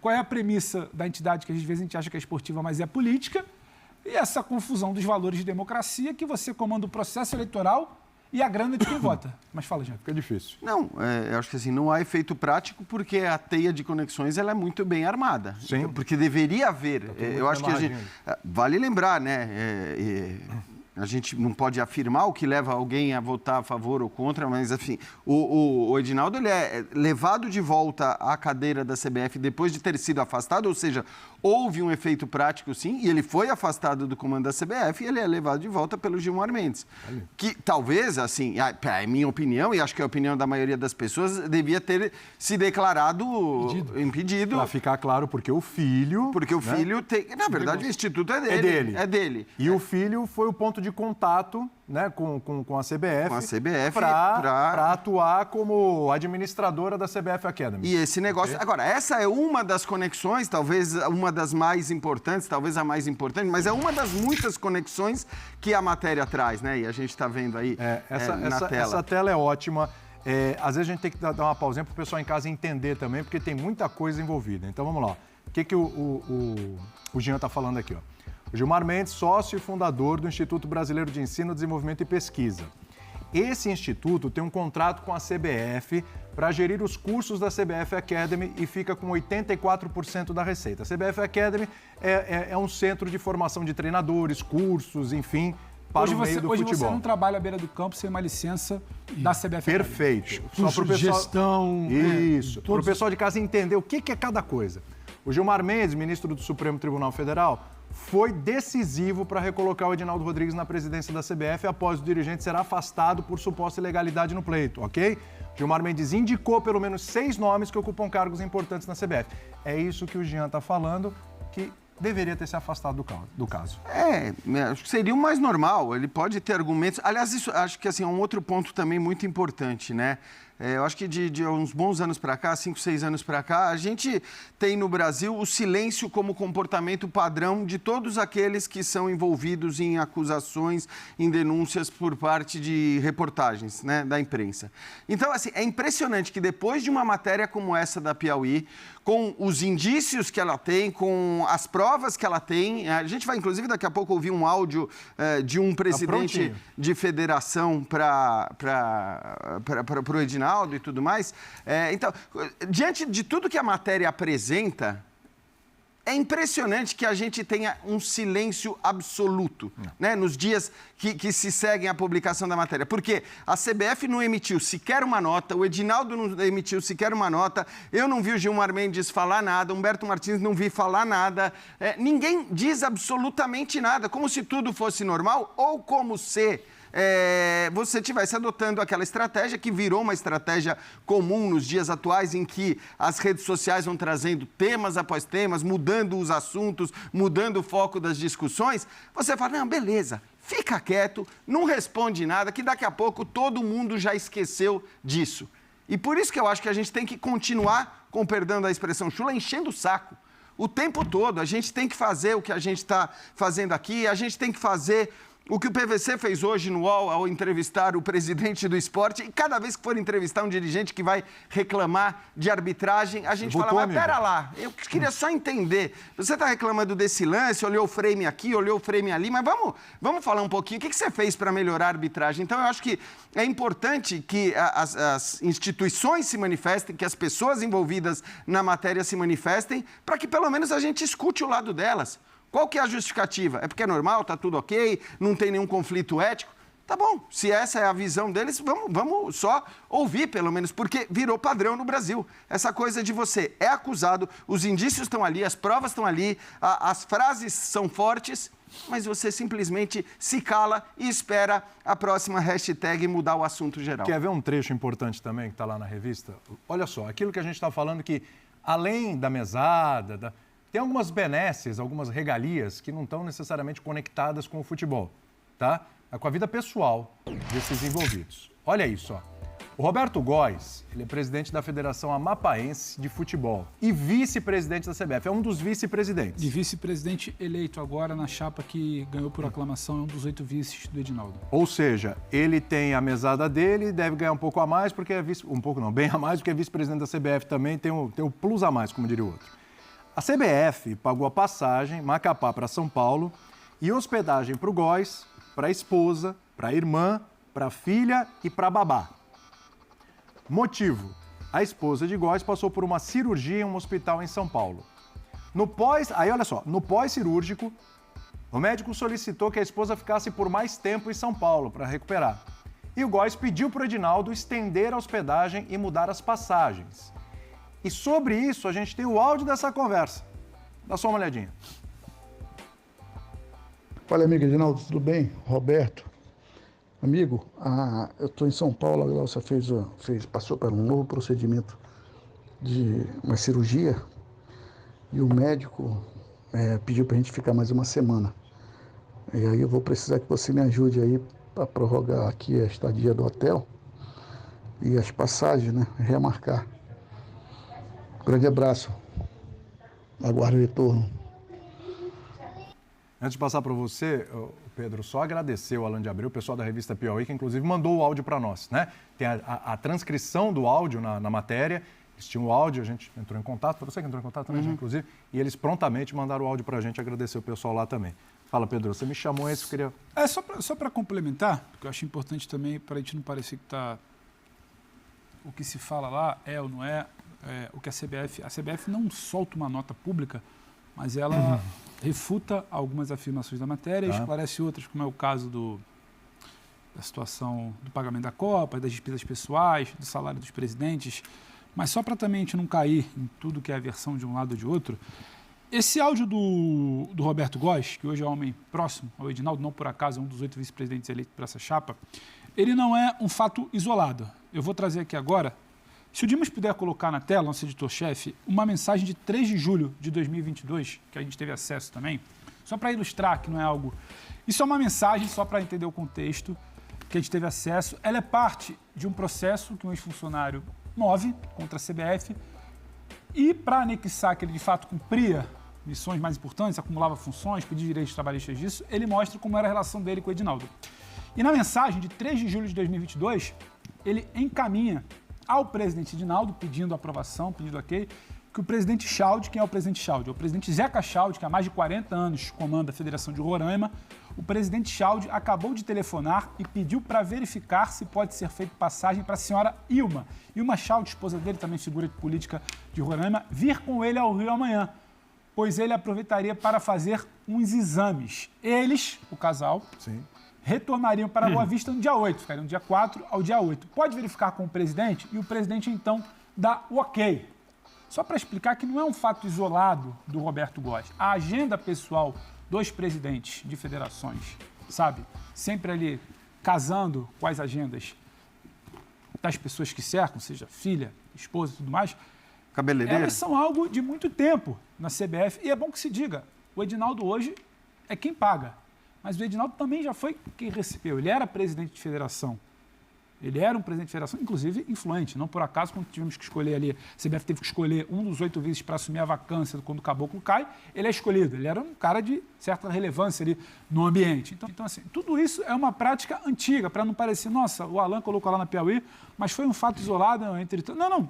qual é a premissa da entidade que às vezes a gente acha que é esportiva, mas é política, e essa confusão dos valores de democracia que você comanda o processo eleitoral e a grana de quem vota. Mas fala, Jean. Fica difícil. Não, eu acho que assim, não há efeito prático porque a teia de conexões ela é muito bem armada. Sim. Porque deveria haver. Eu acho que a gente... Vale lembrar, né? A gente não pode afirmar o que leva alguém a votar a favor ou contra, mas, enfim, o Edinaldo ele é levado de volta à cadeira da CBF depois de ter sido afastado, ou seja, houve um efeito prático, sim, e ele foi afastado do comando da CBF e ele é levado de volta pelo Gilmar Mendes. Que talvez, assim, é minha opinião, e acho que é a opinião da maioria das pessoas, devia ter se declarado impedido. Para ficar claro, porque o filho... Porque o filho tem... Na verdade, o instituto é dele. É dele. E o filho foi o ponto de contato, né, com a CBF. Com a CBF. Para atuar como administradora da CBF Academy. E esse negócio... Agora, essa é uma das conexões, talvez uma das mais importantes, talvez a mais importante, mas é uma das muitas conexões que a matéria traz, né? E a gente está vendo aí na tela. Essa tela é ótima. Às vezes a gente tem que dar uma pausinha para o pessoal em casa entender também, porque tem muita coisa envolvida. Então vamos lá. O que o Jean está falando aqui? Ó. O Gilmar Mendes, sócio e fundador do Instituto Brasileiro de Ensino, Desenvolvimento e Pesquisa. Esse instituto tem um contrato com a CBF para gerir os cursos da CBF Academy e fica com 84% da receita. A CBF Academy é um centro de formação de treinadores, cursos, enfim, para o meio do futebol. Hoje você não trabalha à beira do campo sem uma licença da CBF Academy. Perfeito. Só para o pessoal... Gestão... Isso. Para o pessoal de casa entender o que é cada coisa. O Gilmar Mendes, ministro do Supremo Tribunal Federal, foi decisivo para recolocar o Edinaldo Rodrigues na presidência da CBF após o dirigente ser afastado por suposta ilegalidade no pleito, ok? Gilmar Mendes indicou pelo menos 6 nomes que ocupam cargos importantes na CBF. É isso que o Jean está falando, que deveria ter se afastado do caso. Acho que seria o mais normal. Ele pode ter argumentos. Aliás, isso acho que assim, é um outro ponto também muito importante, né? Eu acho que de uns bons anos para cá, 5, 6 anos para cá, a gente tem no Brasil o silêncio como comportamento padrão de todos aqueles que são envolvidos em acusações, em denúncias por parte de reportagens, né, da imprensa. Então, assim, é impressionante que depois de uma matéria como essa da Piauí, com os indícios que ela tem, com as provas que ela tem, a gente vai, inclusive, daqui a pouco ouvir um áudio de um presidente de federação para o Edinaldo e tudo mais. Então, diante de tudo que a matéria apresenta, é impressionante que a gente tenha um silêncio absoluto, né, nos dias que se seguem a publicação da matéria. Porque a CBF não emitiu sequer uma nota, o Edinaldo não emitiu sequer uma nota, eu não vi o Gilmar Mendes falar nada, Humberto Martins não vi falar nada, ninguém diz absolutamente nada, como se tudo fosse normal ou como se... você estivesse adotando aquela estratégia que virou uma estratégia comum nos dias atuais, em que as redes sociais vão trazendo temas após temas, mudando os assuntos, mudando o foco das discussões. Você fala, não, beleza, fica quieto, não responde nada, que daqui a pouco todo mundo já esqueceu disso. E por isso que eu acho que a gente tem que continuar, com perdão da expressão chula, enchendo o saco. O tempo todo, a gente tem que fazer o que a gente está fazendo aqui, a gente tem que fazer... O que o PVC fez hoje no UOL ao entrevistar o presidente do esporte, e cada vez que for entrevistar um dirigente que vai reclamar de arbitragem, a gente fala, mas pera lá, eu queria só entender, você está reclamando desse lance, olhou o frame aqui, olhou o frame ali, mas vamos falar um pouquinho, o que você fez para melhorar a arbitragem? Então, eu acho que é importante que as instituições se manifestem, que as pessoas envolvidas na matéria se manifestem, para que pelo menos a gente escute o lado delas. Qual que é a justificativa? É porque é normal, está tudo ok, não tem nenhum conflito ético? Tá bom, se essa é a visão deles, vamos só ouvir, pelo menos, porque virou padrão no Brasil. Essa coisa de você é acusado, os indícios estão ali, as provas estão ali, as frases são fortes, mas você simplesmente se cala e espera a próxima hashtag mudar o assunto geral. Quer ver um trecho importante também que está lá na revista? Olha só, aquilo que a gente está falando que, além da mesada... Tem algumas benesses, algumas regalias que não estão necessariamente conectadas com o futebol, tá? É com a vida pessoal desses envolvidos. Olha isso, ó. O Roberto Góes, ele é presidente da Federação Amapaense de Futebol e vice-presidente da CBF, é um dos vice-presidentes. De vice-presidente eleito agora na chapa que ganhou por aclamação, é um dos 8 vices do Edinaldo. Ou seja, ele tem a mesada dele, deve ganhar um pouco a mais, porque é vice... Um pouco não, bem a mais, porque é vice-presidente da CBF também, tem o plus a mais, como diria o outro. A CBF pagou a passagem, Macapá para São Paulo, e hospedagem para o Góes, para a esposa, para a irmã, para a filha e para a babá. Motivo: a esposa de Góes passou por uma cirurgia em um hospital em São Paulo. No pós-cirúrgico, o médico solicitou que a esposa ficasse por mais tempo em São Paulo para recuperar. E o Góes pediu para o Edinaldo estender a hospedagem e mudar as passagens. E sobre isso, a gente tem o áudio dessa conversa. Dá só uma olhadinha. Fala, amigo Edinaldo, tudo bem? Roberto. Amigo, eu estou em São Paulo, a Glaucia passou por um novo procedimento de uma cirurgia e o médico pediu para a gente ficar mais uma semana. E aí eu vou precisar que você me ajude aí para prorrogar aqui a estadia do hotel e as passagens, né? Remarcar. Grande abraço. Aguardo o retorno. Antes de passar para você, Pedro, só agradecer o Alan de Abreu, o pessoal da revista Piauí, que inclusive mandou o áudio para nós, né? Tem a transcrição do áudio na matéria, eles tinham o áudio, a gente entrou em contato, foi você que entrou em contato também, inclusive, e eles prontamente mandaram o áudio para a gente, agradecer o pessoal lá também. Fala, Pedro, você me chamou esse, eu queria... Só para complementar, porque eu acho importante também, para a gente não parecer que está... O que se fala lá é ou não é, o que a CBF não solta uma nota pública, mas ela refuta algumas afirmações da matéria e esclarece outras, como é o caso da situação do pagamento da Copa, das despesas pessoais, do salário dos presidentes. Mas só para também a gente não cair em tudo que é a versão de um lado ou de outro, esse áudio do Roberto Góes, que hoje é um homem próximo ao Edinaldo, não por acaso é um dos 8 vice-presidentes eleitos para essa chapa, ele não é um fato isolado. Eu vou trazer aqui agora, se o Dimas puder colocar na tela, nosso editor-chefe, uma mensagem de 3 de julho de 2022, que a gente teve acesso também, só para ilustrar que não é algo... Isso é uma mensagem, só para entender o contexto, que a gente teve acesso. Ela é parte de um processo que um ex-funcionário move contra a CBF e, para anexar que ele de fato cumpria missões mais importantes, acumulava funções, pedia direitos trabalhistas disso, ele mostra como era a relação dele com o Edinaldo. E na mensagem de 3 de julho de 2022, ele encaminha ao presidente Edinaldo, pedindo aprovação, pedindo ok, que o presidente Chaldi, quem é o presidente Chaldi? É o presidente Zeca Chaldi, que há mais de 40 anos comanda a Federação de Roraima. O presidente Chaldi acabou de telefonar e pediu para verificar se pode ser feita passagem para a senhora Ilma. Ilma Chaldi, esposa dele, também figura política de Roraima, vir com ele ao Rio amanhã, pois ele aproveitaria para fazer uns exames. Eles, o casal... Sim. Retornariam para Boa Vista no dia 8, ficariam do dia 4 ao dia 8. Pode verificar com o presidente e o presidente, então, dá o ok. Só para explicar que não é um fato isolado do Roberto Góes. A agenda pessoal dos presidentes de federações, sabe, sempre ali casando com as agendas das pessoas que cercam, seja filha, esposa e tudo mais, cabeleireira, elas são algo de muito tempo na CBF. E é bom que se diga, o Edinaldo hoje é quem paga. Mas o Edinaldo também já foi quem recebeu. Ele era presidente de federação. Ele era um presidente de federação, inclusive influente. Não por acaso, quando tivemos que escolher ali, a CBF teve que escolher um dos 8 vices para assumir a vacância quando o Caboclo cai, ele é escolhido. Ele era um cara de certa relevância ali no ambiente. Então assim, tudo isso é uma prática antiga, para não parecer, nossa, o Alan colocou lá na Piauí, mas foi um fato isolado entre... Não.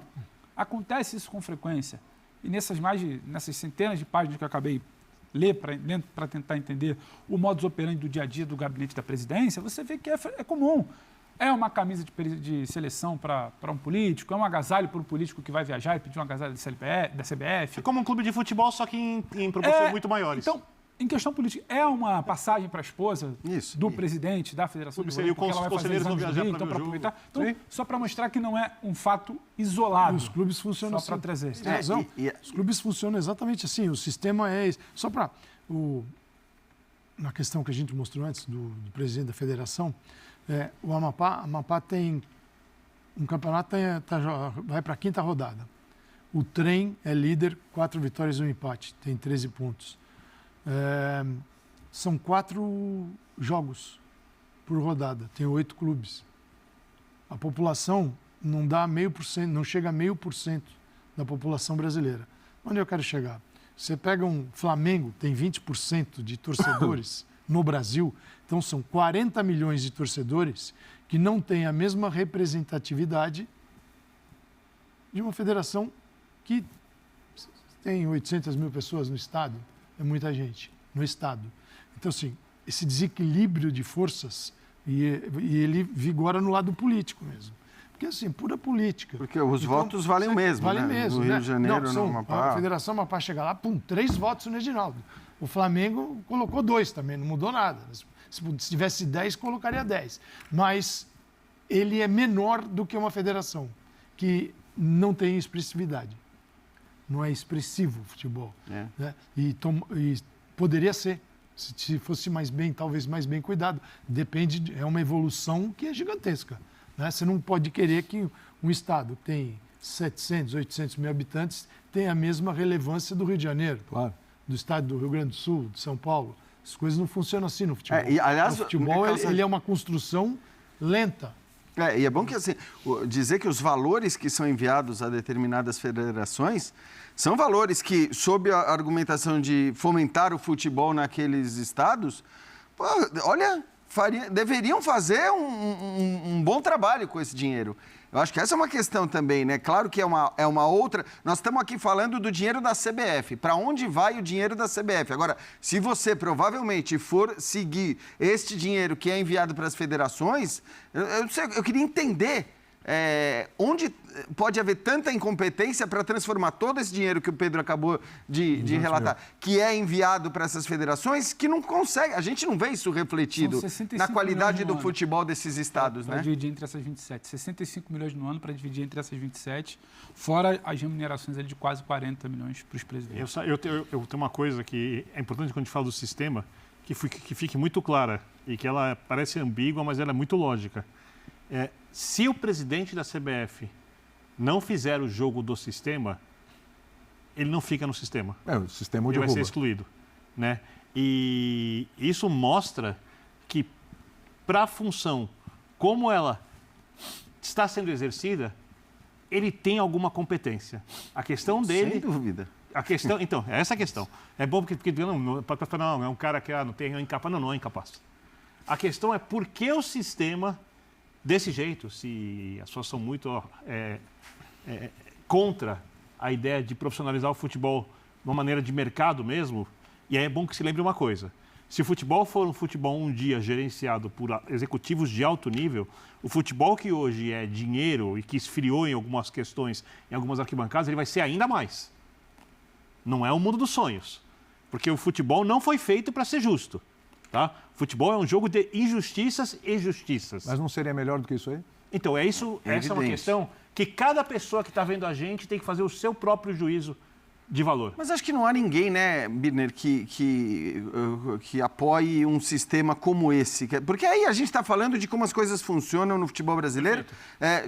Acontece isso com frequência. E nessas centenas de páginas que eu acabei ler para tentar entender o modus operandi do dia a dia do gabinete da presidência, você vê que é comum. É uma camisa de seleção para um político, é um agasalho para um político que vai viajar e pedir um agasalho da CBF. É como um clube de futebol, só que em proporções muito maiores. Então, em questão política, é uma passagem para a esposa do presidente da Federação de Seria o conselheiro não viajar para aproveitar. Então, só para mostrar que não é um fato isolado. E os clubes funcionam só para trazer. Tem razão. Os clubes funcionam exatamente assim. O sistema é esse. Só para... Na questão que a gente mostrou antes do presidente da federação, o Amapá tem um campeonato, vai para a 5ª rodada. O Trem é líder, 4 vitórias e 1 empate, tem 13 pontos. São 4 jogos por rodada, tem 8 clubes. A população não dá 0,5%, não chega a 0,5% da população brasileira. Onde eu quero chegar? Você pega um Flamengo, tem 20% de torcedores no Brasil, então são 40 milhões de torcedores que não têm a mesma representatividade de uma federação que tem 800 mil pessoas no estado, é muita gente, no estado. Então, assim, esse desequilíbrio de forças, e ele vigora no lado político mesmo. Porque, assim, pura política. Porque os votos valem o mesmo, valem né? mesmo, No Rio né? de Janeiro, no Amapá. A Federação Amapá chega lá, 3 votos no Reginaldo. O Flamengo colocou 2 também, não mudou nada. Se tivesse 10, colocaria 10. Mas ele é menor do que uma federação que não tem expressividade. Não é expressivo o futebol. Né? E poderia ser, se fosse mais bem, talvez mais bem cuidado. Depende, é uma evolução que é gigantesca. Né? Você não pode querer que um estado que tem 700, 800 mil habitantes tenha a mesma relevância do Rio de Janeiro, do estado do Rio Grande do Sul, de São Paulo. As coisas não funcionam assim no futebol. Aliás, o futebol ele é uma construção lenta. E é bom que, assim, dizer que os valores que são enviados a determinadas federações são valores que, sob a argumentação de fomentar o futebol naqueles estados, deveriam fazer um bom trabalho com esse dinheiro. Eu acho que essa é uma questão também, né? Claro que é uma outra... Nós estamos aqui falando do dinheiro da CBF. Para onde vai o dinheiro da CBF? Agora, se você provavelmente for seguir este dinheiro que é enviado para as federações, eu queria entender onde pode haver tanta incompetência para transformar todo esse dinheiro que o Pedro acabou de relatar, que é enviado para essas federações, que não consegue. A gente não vê isso refletido na qualidade do futebol desses estados, né? Para dividir entre essas 27. 65 milhões no ano para dividir entre essas 27, fora as remunerações de quase 40 milhões para os presidentes. Eu tenho uma coisa que é importante quando a gente fala do sistema, que fique muito clara, e que ela parece ambígua, mas ela é muito lógica. Se o presidente da CBF não fizer o jogo do sistema, ele não fica no sistema. O sistema ele vai ser excluído, né? E isso mostra que, para a função como ela está sendo exercida, ele tem alguma competência. A questão dele... Sem dúvida. A questão, então, é essa a questão. É bom porque não é um cara que não tem incapaz. Não é incapaz. A questão é por que o sistema... Desse jeito, se as pessoas são muito contra a ideia de profissionalizar o futebol de uma maneira de mercado mesmo, e aí é bom que se lembre uma coisa. Se o futebol for um futebol um dia gerenciado por executivos de alto nível, o futebol que hoje é dinheiro e que esfriou em algumas questões, em algumas arquibancadas, ele vai ser ainda mais. Não é o mundo dos sonhos, porque o futebol não foi feito para ser justo. Tá? Futebol é um jogo de injustiças e justiças. Mas não seria melhor do que isso aí? Então, essa é uma questão que cada pessoa que está vendo a gente tem que fazer o seu próprio juízo de valor. Mas acho que não há ninguém, né, Birner, que apoie um sistema como esse. Porque aí a gente está falando de como as coisas funcionam no futebol brasileiro,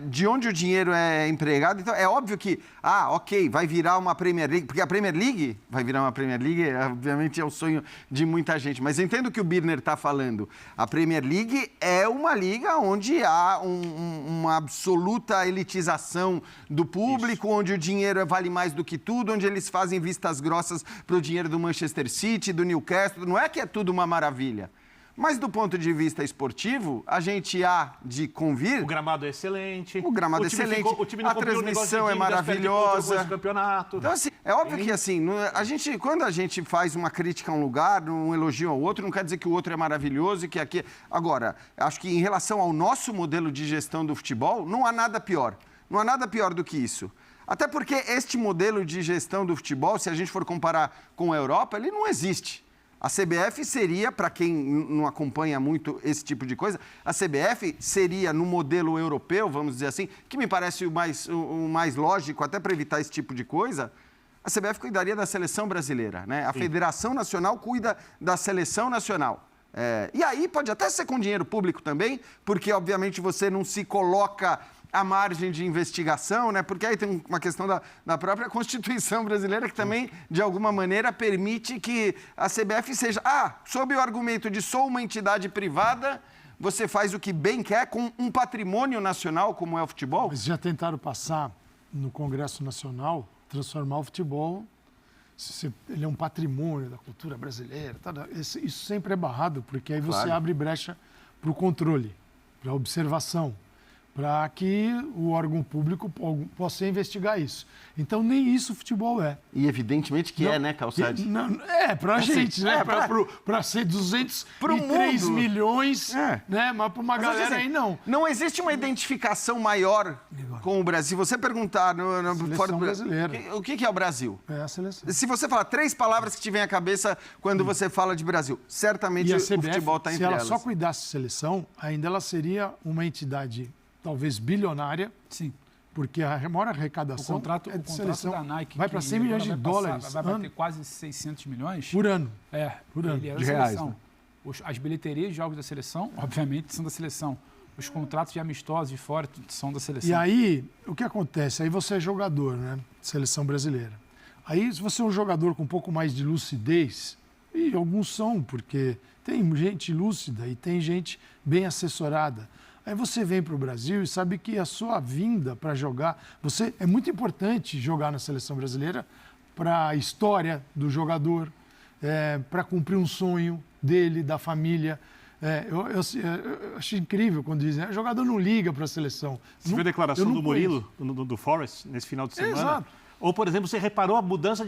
de onde o dinheiro é empregado. Então, é óbvio que, ok, vai virar uma Premier League, porque a Premier League vai virar uma Premier League, obviamente é o sonho de muita gente. Mas eu entendo o que o Birner está falando. A Premier League é uma liga onde há uma absoluta elitização do público, onde o dinheiro vale mais do que tudo, onde eles fazem vistas grossas para o dinheiro do Manchester City, do Newcastle. Não é que é tudo uma maravilha. Mas do ponto de vista esportivo, a gente há de convir... O gramado é excelente. O gramado é excelente. A transmissão é maravilhosa. Então, assim, é óbvio que, assim, quando a gente faz uma crítica a um lugar, um elogio ao outro, não quer dizer que o outro é maravilhoso e que aqui... Agora, acho que em relação ao nosso modelo de gestão do futebol, não há nada pior. Não há nada pior do que isso. Até porque este modelo de gestão do futebol, se a gente for comparar com a Europa, ele não existe. A CBF seria, para quem não acompanha muito esse tipo de coisa, a CBF seria no modelo europeu, vamos dizer assim, que me parece o mais lógico, até para evitar esse tipo de coisa, a CBF cuidaria da seleção brasileira, né? A Federação Nacional cuida da seleção nacional. E aí pode até ser com dinheiro público também, porque obviamente você não se coloca à margem de investigação, né? Porque aí tem uma questão da própria Constituição brasileira que também, de alguma maneira, permite que a CBF seja, sob o argumento de sou uma entidade privada, você faz o que bem quer com um patrimônio nacional como é o futebol? Mas já tentaram passar no Congresso Nacional, transformar o futebol, ele é um patrimônio da cultura brasileira. Isso sempre é barrado, porque aí você abre brecha para o controle, para a observação, para que o órgão público possa investigar isso. Então, nem isso o futebol é. E evidentemente que né, Calçade? Para a gente, né? Para ser 203 milhões, né? Mas para uma galera aí, não. Não existe uma identificação maior com o Brasil. Se você perguntar fora do brasileira. O que é o Brasil? É a seleção. Se você falar 3 palavras que te vêm à cabeça quando você fala de Brasil, certamente o futebol está entre elas. Se ela só cuidasse de seleção, ainda ela seria uma entidade talvez bilionária. Sim. Porque a maior arrecadação o contrato da Nike vai para 100 milhões de dólares. Vai bater quase 600 milhões. Por ano. Por ano. De reais. Né? As bilheterias de jogos da seleção, obviamente, são da seleção. Os contratos de amistosos de fora são da seleção. E aí, o que acontece? Aí você é jogador, né? Seleção brasileira. Aí, se você é um jogador com um pouco mais de lucidez, e alguns são, porque tem gente lúcida e tem gente bem assessorada. Aí você vem para o Brasil e sabe que a sua vinda para jogar... É muito importante jogar na seleção brasileira para a história do jogador, para cumprir um sonho dele, da família. Eu acho incrível quando dizem o jogador não liga para a seleção. Você viu a declaração do Murilo, do Forest, nesse final de semana? Exato. Ou, por exemplo, você reparou a mudança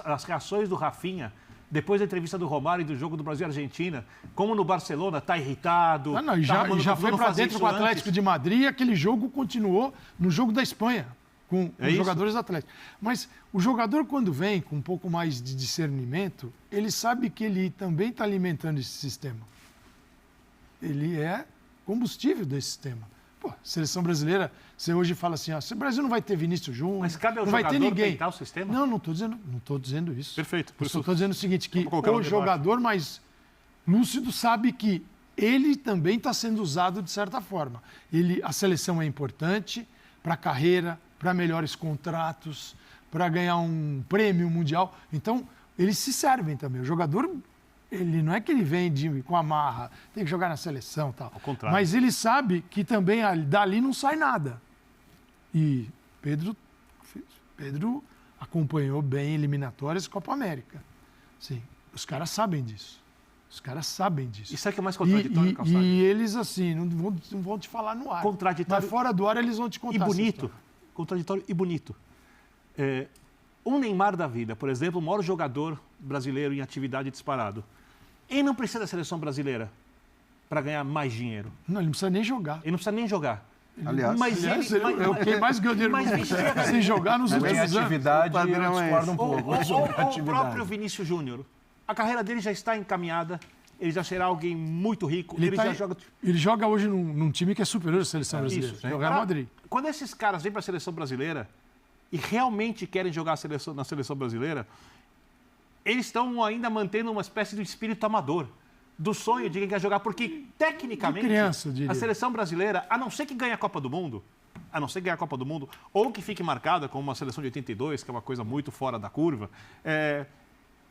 as reações do Rafinha depois da entrevista do Romário e do jogo do Brasil e Argentina, como no Barcelona, está irritado. Já foi para dentro com o Atlético de Madrid e aquele jogo continuou no jogo da Espanha, com os jogadores do Atlético. Mas o jogador, quando vem com um pouco mais de discernimento, ele sabe que ele também está alimentando esse sistema. Ele é combustível desse sistema. Pô, seleção brasileira, você hoje fala assim, o Brasil não vai ter Vinícius Júnior, mas cabe ao não vai ter ninguém. Peitar o sistema? Não estou dizendo isso. Perfeito. Eu estou dizendo o seguinte, que o jogador mais lúcido sabe que ele também está sendo usado de certa forma. A seleção é importante para a carreira, para melhores contratos, para ganhar um prêmio mundial. Então, eles se servem também. O jogador... Ele não é que ele vem com a marra, tem que jogar na seleção e tal. Ao contrário. Mas ele sabe que também dali não sai nada. E Pedro acompanhou bem eliminatórias e Copa América. Sim, os caras sabem disso. Isso é que é mais contraditório, Calçade. E eles, assim, não vão te falar no ar. Contraditório. Mas fora do ar eles vão te contar. E bonito. Contraditório e bonito. Um Neymar da vida, por exemplo, o maior jogador brasileiro em atividade disparado. Ele não precisa da seleção brasileira para ganhar mais dinheiro. Não, ele não precisa nem jogar. Aliás, é o que mais ganhou dinheiro sem jogar nos últimos anos. Atividade, eu discordo um pouco. O próprio Vinícius Júnior. A carreira dele já está encaminhada, ele já será alguém muito rico. Ele joga hoje num time que é superior à seleção brasileira. Isso, no Real Madrid. Quando esses caras vêm para a seleção brasileira e realmente querem jogar na seleção brasileira, eles estão ainda mantendo uma espécie de espírito amador, do sonho de quem quer jogar, porque, tecnicamente, a seleção brasileira, a não ser que ganhe a Copa do Mundo, ou que fique marcada como uma seleção de 82, que é uma coisa muito fora da curva,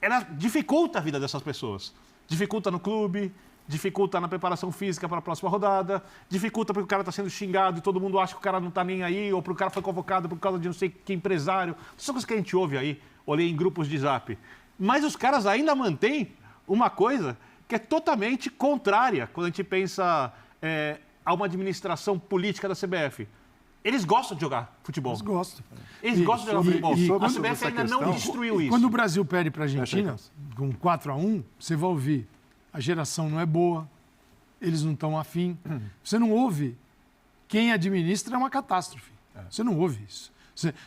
ela dificulta a vida dessas pessoas. Dificulta no clube, dificulta na preparação física para a próxima rodada, dificulta porque o cara está sendo xingado e todo mundo acha que o cara não está nem aí, ou porque o cara foi convocado por causa de não sei que empresário. São coisas que a gente ouve aí, olhei em grupos de zap. Mas os caras ainda mantêm uma coisa que é totalmente contrária quando a gente pensa a uma administração política da CBF. Eles gostam de jogar futebol. Eles gostam de jogar futebol. A CBF ainda não destruiu isso. Quando o Brasil perde para a Argentina, com 4-1, você vai ouvir, a geração não é boa, eles não estão afim. Você não ouve, quem administra é uma catástrofe. Você não ouve isso.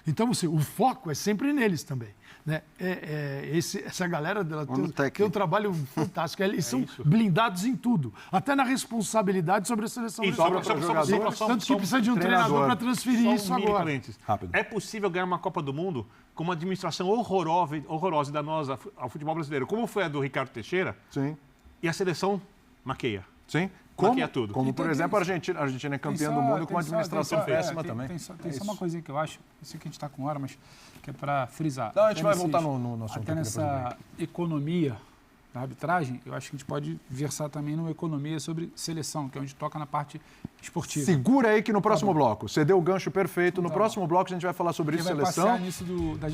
Então, o foco é sempre neles também. Né? Essa galera dela tem um trabalho fantástico. Eles são blindados em tudo, até na responsabilidade sobre a seleção brasileira. Tanto que precisa de um treinador para transferir isso agora. É possível ganhar uma Copa do Mundo com uma administração horrorosa e danosa ao futebol brasileiro, como foi a do Ricardo Teixeira, e a seleção maqueia. Sim. Como, por exemplo, a Argentina é campeã do mundo com uma administração péssima também. Tem só uma coisinha que eu acho, eu sei que a gente está com hora, mas que é para frisar. Não, a gente vai voltar no assunto. Até nessa economia da arbitragem, eu acho que a gente pode versar também numa economia sobre seleção, que é onde toca na parte esportiva. Segura aí que no próximo bloco, você deu o gancho perfeito. No próximo bloco a gente vai falar sobre isso, seleção. Nisso da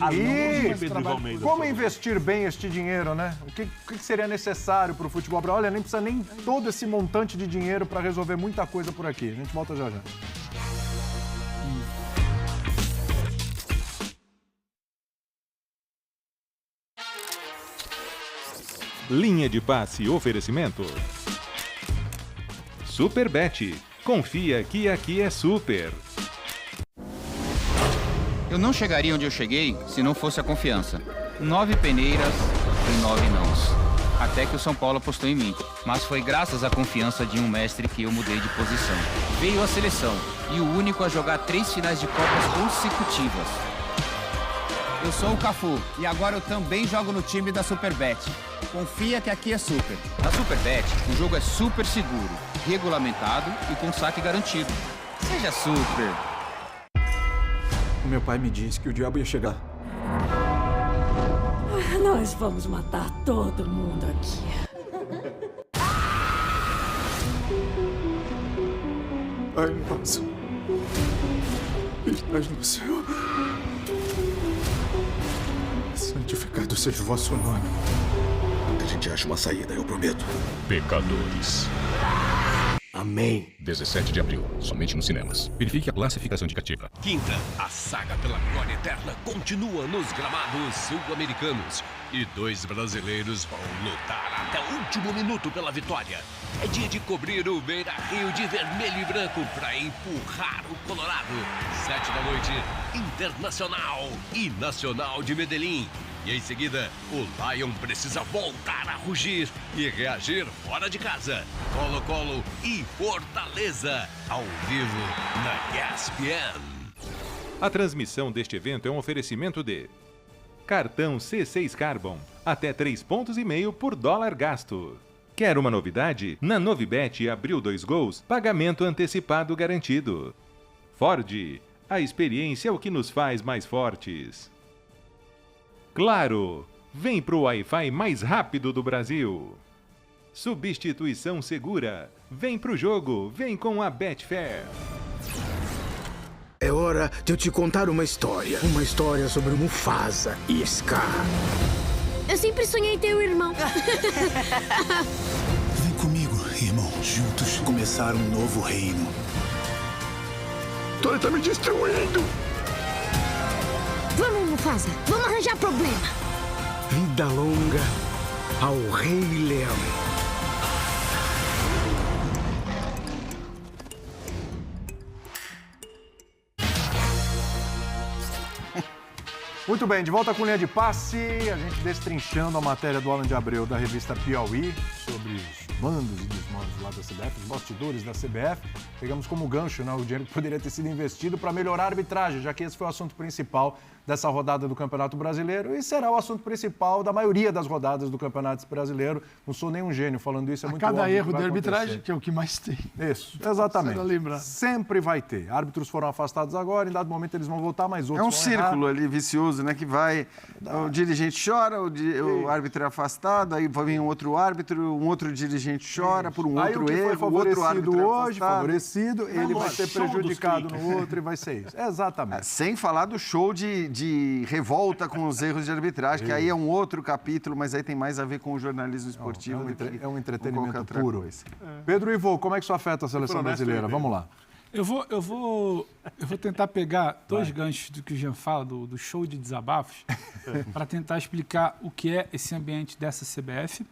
como investir bem este dinheiro, né? O que seria necessário para o futebol? Olha, nem precisa nem todo esse montante de dinheiro para resolver muita coisa por aqui. A gente volta já já. Linha de passe oferecimento. Superbet. Confia que aqui é super. Eu não chegaria onde eu cheguei se não fosse a confiança. 9 peneiras e 9 nãos. Até que o São Paulo apostou em mim. Mas foi graças à confiança de um mestre que eu mudei de posição. Veio a seleção e o único a jogar 3 finais de Copas consecutivas. Eu sou o Cafu e agora eu também jogo no time da Superbet. Confia que aqui é super. Na Superbet, o jogo é super seguro, regulamentado e com saque garantido. Seja super. O meu pai me disse que o diabo ia chegar. Nós vamos matar todo mundo aqui. Pai nosso, que estás no céu, santificado seja o vosso nome. A gente acha uma saída, eu prometo. Pecadores. Amém. 17 de abril, somente nos cinemas. Verifique a classificação indicativa. Quinta, a saga pela glória eterna continua nos gramados sul-americanos. E 2 brasileiros vão lutar até o último minuto pela vitória. É dia de cobrir o Beira-Rio de vermelho e branco para empurrar o Colorado. 7 da noite, Internacional e Nacional de Medellín. E em seguida, o Lion precisa voltar a rugir e reagir fora de casa. Colo-Colo e Fortaleza, ao vivo na ESPN. A transmissão deste evento é um oferecimento de Cartão C6 Carbon, até 3,5 pontos por dólar gasto. Quer uma novidade? Na Novibet abriu 2 gols, pagamento antecipado garantido. Ford, a experiência é o que nos faz mais fortes. Claro, vem pro Wi-Fi mais rápido do Brasil. Substituição segura, vem pro jogo, vem com a Betfair. É hora de eu te contar uma história. Uma história sobre Mufasa e Scar. Eu sempre sonhei ter um irmão. Vem comigo, irmão. Juntos começar um novo reino. Ele tá me destruindo. Vamos, Mufasa. Vamos arranjar problema. Vida longa ao Rei Leão. Muito bem, de volta com linha de passe, a gente destrinchando a matéria do Alan de Abreu da revista Piauí sobre os mandos e desmandos lá da CBF, os bastidores da CBF. Pegamos como gancho, né, o dinheiro que poderia ter sido investido para melhorar a arbitragem, já que esse foi o assunto principal dessa rodada do Campeonato Brasileiro e será o assunto principal da maioria das rodadas do Campeonato Brasileiro. Não sou nenhum gênio falando isso, é muito óbvio. Cada erro da arbitragem, que é o que mais tem. Isso, exatamente. Sempre vai ter. Árbitros foram afastados agora, em dado momento eles vão voltar, mas outros vão círculo ali vicioso, né? Que vai, o dirigente chora, o árbitro é afastado, aí vem um outro árbitro, um outro dirigente chora por um outro erro, o outro árbitro hoje, favorecido, ele vai ser prejudicado no outro e vai ser isso. Exatamente. Sem falar do show de revolta com os erros de arbitragem, que aí é um outro capítulo, mas aí tem mais a ver com o jornalismo esportivo. É um entretenimento puro. Pedro Ivo, como é que isso afeta a seleção brasileira? Vamos lá. Eu vou tentar pegar 2 ganchos do que o Jean fala, do show de desabafos, para tentar explicar o que é esse ambiente dessa CBF,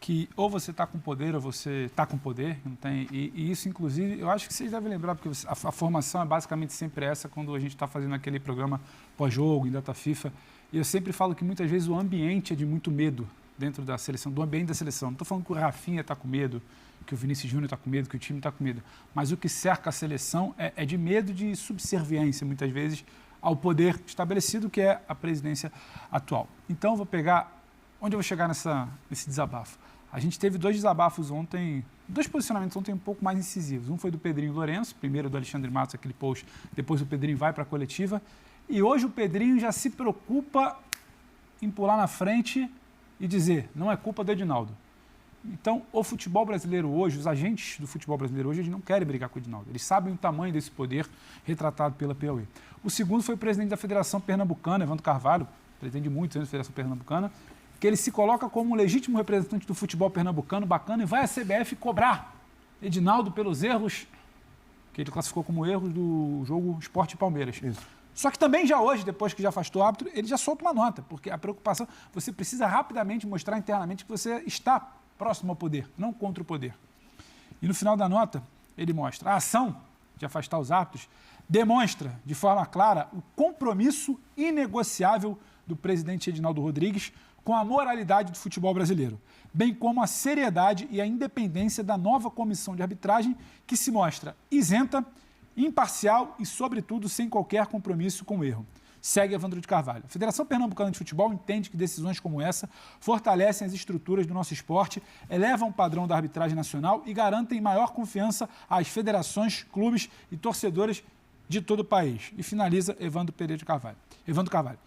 que ou você está com poder ou você está com poder, não tem, e isso, inclusive, eu acho que vocês devem lembrar, porque a formação é basicamente sempre essa, quando a gente está fazendo aquele programa pós-jogo, em data FIFA, e eu sempre falo que muitas vezes o ambiente é de muito medo dentro da seleção, do ambiente da seleção. Não estou falando que o Rafinha está com medo, que o Vinícius Júnior está com medo, que o time está com medo. Mas o que cerca a seleção é de medo de subserviência, muitas vezes, ao poder estabelecido, que é a presidência atual. Então, eu vou pegar... Onde eu vou chegar nesse desabafo? A gente teve 2 desabafos ontem, 2 posicionamentos ontem um pouco mais incisivos. Um foi do Pedrinho Lourenço, primeiro do Alexandre Matos, aquele post, depois o Pedrinho vai para a coletiva. E hoje o Pedrinho já se preocupa em pular na frente e dizer, não é culpa do Edinaldo. Então, o futebol brasileiro hoje, os agentes do futebol brasileiro hoje, eles não querem brigar com o Edinaldo. Eles sabem o tamanho desse poder retratado pela Piauí. O segundo foi o presidente da Federação Pernambucana, Evandro Carvalho, presidente de muitos anos da Federação Pernambucana, que ele se coloca como um legítimo representante do futebol pernambucano, bacana, e vai à CBF cobrar Edinaldo pelos erros, que ele classificou como erros do jogo Sport e Palmeiras. Isso. Só que também já hoje, depois que já afastou o árbitro, ele já solta uma nota, porque a preocupação, você precisa rapidamente mostrar internamente que você está próximo ao poder, não contra o poder. E no final da nota, ele mostra a ação de afastar os árbitros, demonstra de forma clara o compromisso inegociável do presidente Edinaldo Rodrigues com a moralidade do futebol brasileiro, bem como a seriedade e a independência da nova comissão de arbitragem que se mostra isenta, imparcial e, sobretudo, sem qualquer compromisso com o erro. Segue Evandro de Carvalho. A Federação Pernambucana de Futebol entende que decisões como essa fortalecem as estruturas do nosso esporte, elevam o padrão da arbitragem nacional e garantem maior confiança às federações, clubes e torcedores de todo o país. E finaliza Evandro Carvalho.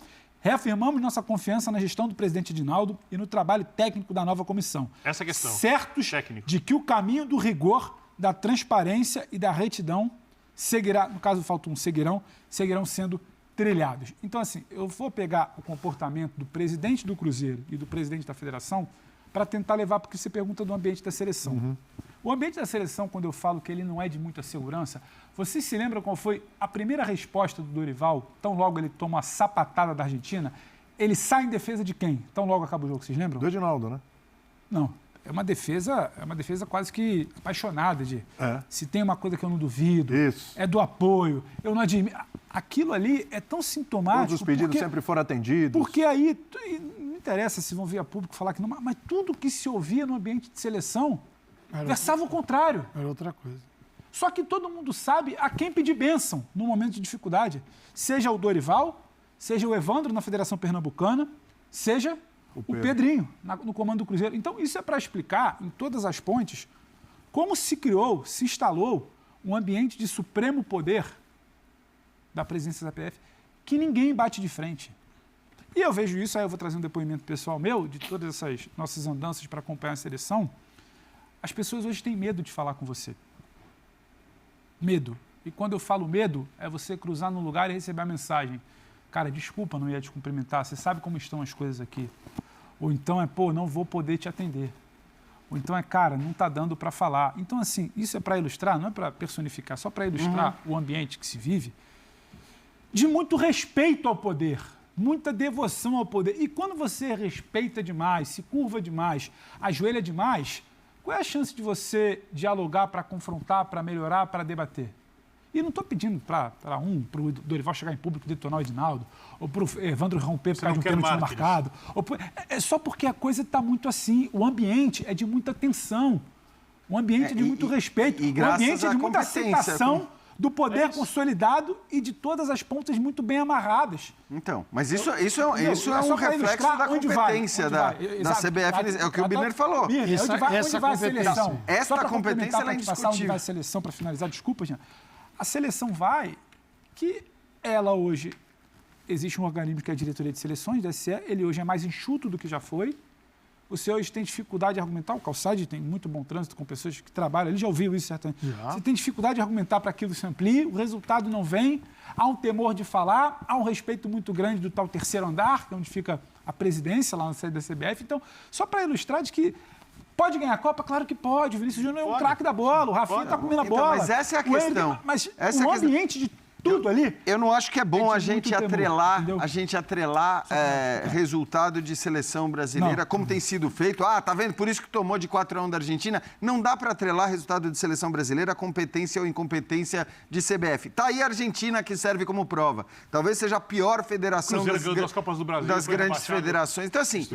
Reafirmamos nossa confiança na gestão do presidente Edinaldo e no trabalho técnico da nova comissão. Essa é a questão. Certos de que o caminho do rigor, da transparência e da retidão seguirá, no caso falta um seguirão sendo trilhados. Então, assim, eu vou pegar o comportamento do presidente do Cruzeiro e do presidente da federação para tentar levar, porque você pergunta do ambiente da seleção. Uhum. O ambiente da seleção, quando eu falo que ele não é de muita segurança, vocês se lembram qual foi a primeira resposta do Dorival, tão logo ele toma uma sapatada da Argentina? Ele sai em defesa de quem? Tão logo acaba o jogo, vocês lembram? Do Edinaldo, né? Não. É uma defesa quase que apaixonada de se tem uma coisa que eu não duvido, é do apoio, eu não admiro. Aquilo ali é tão sintomático. Todos os pedidos sempre foram atendidos. Porque aí, não interessa se vão vir a público falar que não, mas tudo que se ouvia no ambiente de seleção versava o contrário. Era outra coisa. Só que todo mundo sabe a quem pedir bênção no momento de dificuldade. Seja o Dorival, seja o Evandro na Federação Pernambucana, seja o Pedrinho no comando do Cruzeiro. Então, isso é para explicar, em todas as pontes, como se criou, se instalou um ambiente de supremo poder da presidência da PF que ninguém bate de frente. E eu vejo isso, aí eu vou trazer um depoimento pessoal meu, de todas essas nossas andanças para acompanhar a seleção. As pessoas hoje têm medo de falar com você. Medo. E quando eu falo medo, é você cruzar num lugar e receber a mensagem. Cara, desculpa, não ia te cumprimentar, você sabe como estão as coisas aqui. Ou então não vou poder te atender. Ou então cara, não está dando para falar. Então, assim, isso é para ilustrar, não é para personificar, só para ilustrar o ambiente que se vive, de muito respeito ao poder, muita devoção ao poder. E quando você respeita demais, se curva demais, ajoelha demais, qual é a chance de você dialogar para confrontar, para melhorar, para debater? E não estou pedindo para o Dorival chegar em público e detonar o Edinaldo, ou para o Evandro romper por causa de um pênalti marcado. É só porque a coisa está muito assim. O ambiente é de muita tensão. O ambiente é de muito respeito. O ambiente é de muita aceitação do poder consolidado e de todas as pontas muito bem amarradas. Então, mas isso é um reflexo da competência da CBF. É o que o Birner falou. Onde vai a seleção? Essa competência é indiscutível. Onde vai a seleção, para finalizar? Desculpa, gente. A seleção vai que ela hoje, existe um organismo que é a diretoria de seleções, DSE, ele hoje é mais enxuto do que já foi. Você hoje tem dificuldade de argumentar, o Calçade tem muito bom trânsito com pessoas que trabalham, ele já ouviu isso certamente. Você tem dificuldade de argumentar para aquilo se amplie, o resultado não vem, há um temor de falar, há um respeito muito grande do tal terceiro andar, que é onde fica a presidência lá na sede da CBF. Então, só para ilustrar de que pode ganhar a Copa? Claro que pode. O Vinícius Júnior é um craque da bola, o Rafinha está comendo a bola. Mas essa é a questão. Mas o ambiente de tudo ali... Eu não acho que é bom a gente atrelar resultado de seleção brasileira, como tem sido feito. Tá vendo? Por isso que tomou de 4-1 da Argentina. Não dá para atrelar resultado de seleção brasileira a competência ou incompetência de CBF. Tá aí a Argentina que serve como prova. Talvez seja a pior federação das grandes federações. Então, assim,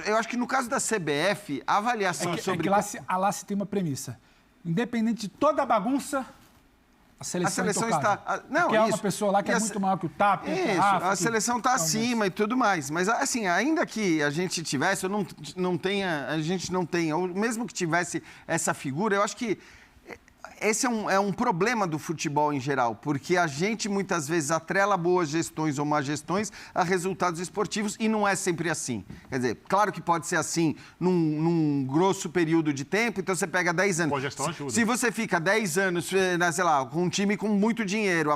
eu acho que no caso da CBF, a avaliação sobre... A LACE tem uma premissa. Independente de toda a bagunça... A seleção está... Porque é uma pessoa lá que é muito maior que o TAP. A seleção está acima e tudo mais. Mas, assim, ainda que a gente tivesse, ou mesmo que tivesse essa figura, eu acho que esse é um problema do futebol em geral, porque a gente muitas vezes atrela boas gestões ou más gestões a resultados esportivos e não é sempre assim. Quer dizer, claro que pode ser assim num grosso período de tempo, então você pega 10 anos. Boa gestão ajuda. Se você fica 10 anos, sei lá, com um time com muito dinheiro,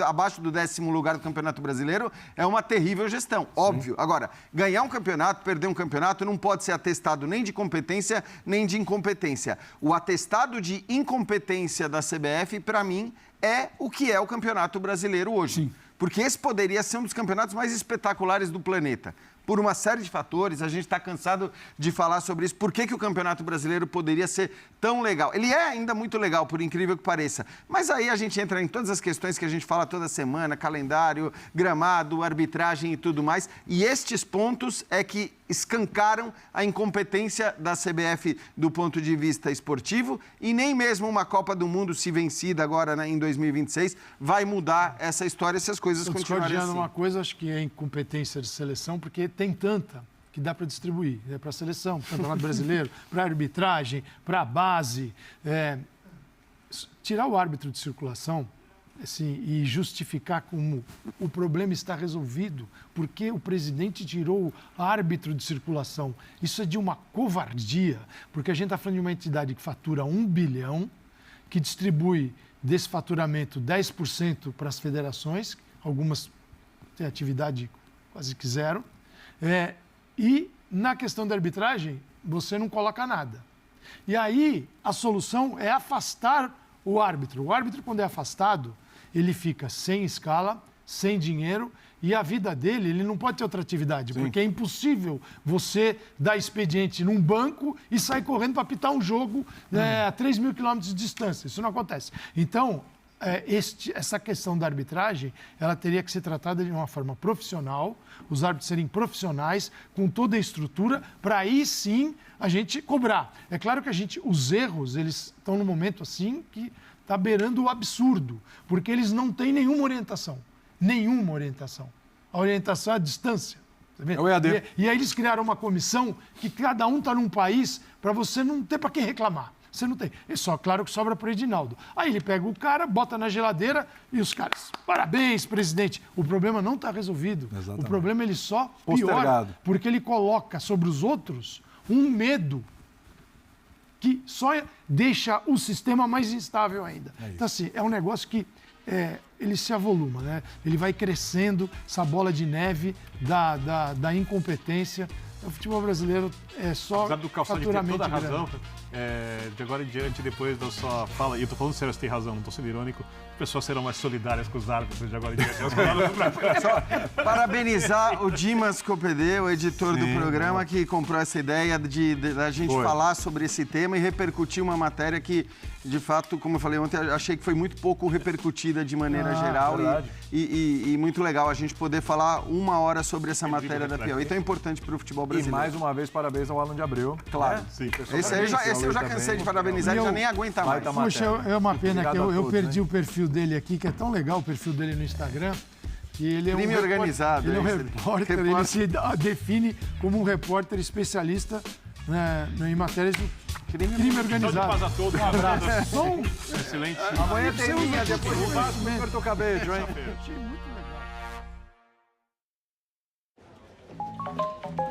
abaixo do 10º lugar do Campeonato Brasileiro, é uma terrível gestão, óbvio. Agora, ganhar um campeonato, perder um campeonato, não pode ser atestado nem de competência, nem de incompetência. O atestado de incompetência da CBF, para mim, é o que é o Campeonato Brasileiro hoje. Sim. Porque esse poderia ser um dos campeonatos mais espetaculares do planeta. Por uma série de fatores, a gente está cansado de falar sobre isso. Por que o Campeonato Brasileiro poderia ser tão legal? Ele é ainda muito legal, por incrível que pareça. Mas aí a gente entra em todas as questões que a gente fala toda semana, calendário, gramado, arbitragem e tudo mais. E estes pontos é que escancaram a incompetência da CBF do ponto de vista esportivo e nem mesmo uma Copa do Mundo, se vencida agora em 2026, vai mudar essa história se as coisas continuarem assim. Uma coisa, acho que é incompetência de seleção, porque tem tanta que dá para distribuir, para a seleção, para o Campeonato Brasileiro, para a arbitragem, para a base. Tirar o árbitro de circulação assim, e justificar como o problema está resolvido, porque o presidente tirou o árbitro de circulação. Isso é de uma covardia, porque a gente está falando de uma entidade que fatura 1 bilhão, que distribui desse faturamento 10% para as federações, algumas têm atividade quase que zero, e na questão da arbitragem, você não coloca nada. E aí, a solução é afastar o árbitro. O árbitro, quando é afastado, ele fica sem escala, sem dinheiro, e a vida dele, ele não pode ter outra atividade, porque é impossível você dar expediente num banco e sair correndo para apitar um jogo a 3.000 quilômetros de distância. Isso não acontece. Então, essa questão da arbitragem, ela teria que ser tratada de uma forma profissional, os árbitros serem profissionais, com toda a estrutura, para aí sim a gente cobrar. É claro que os erros, eles estão num momento assim que está beirando o absurdo, porque eles não têm nenhuma orientação. Nenhuma orientação. A orientação é a distância. Tá, é o EAD. E aí eles criaram uma comissão que cada um está num país para você não ter para quem reclamar. Você não tem. É só, claro que sobra para o Edinaldo. Aí ele pega o cara, bota na geladeira e os caras, parabéns, presidente. O problema não está resolvido. Exatamente. O problema ele só piora, porque ele coloca sobre os outros um medo que só deixa o sistema mais instável ainda. Então, assim, é um negócio que ele se avoluma, né? Ele vai crescendo, essa bola de neve da incompetência. O futebol brasileiro é só do faturamento toda a razão. grande. De agora em diante, depois da sua fala, e eu estou falando sério, você tem razão, não estou sendo irônico, as pessoas serão mais solidárias com os árbitros de agora em diante. Parabenizar o Dimas Copedê, o editor do programa, que comprou essa ideia da gente falar sobre esse tema e repercutir uma matéria que, de fato, como eu falei ontem, achei que foi muito pouco repercutida de maneira geral e muito legal a gente poder falar 1 hora sobre essa matéria da Piauí. Então é importante para o futebol brasileiro. E mais uma vez, parabéns ao Alan de Abreu. Claro. Sim. Esse eu já cansei de parabenizar, ele já nem aguenta mais. Puxa, é uma pena que eu perdi o perfil dele aqui, que é tão legal o perfil dele no Instagram. Que ele é crime organizado. Ele é um repórter, ele se define como um repórter especialista em matérias de crime organizado. Um abraço. Excelente. Amanhã tem linha, depois de baixo, não cortou o cabelo, hein? Achei muito legal.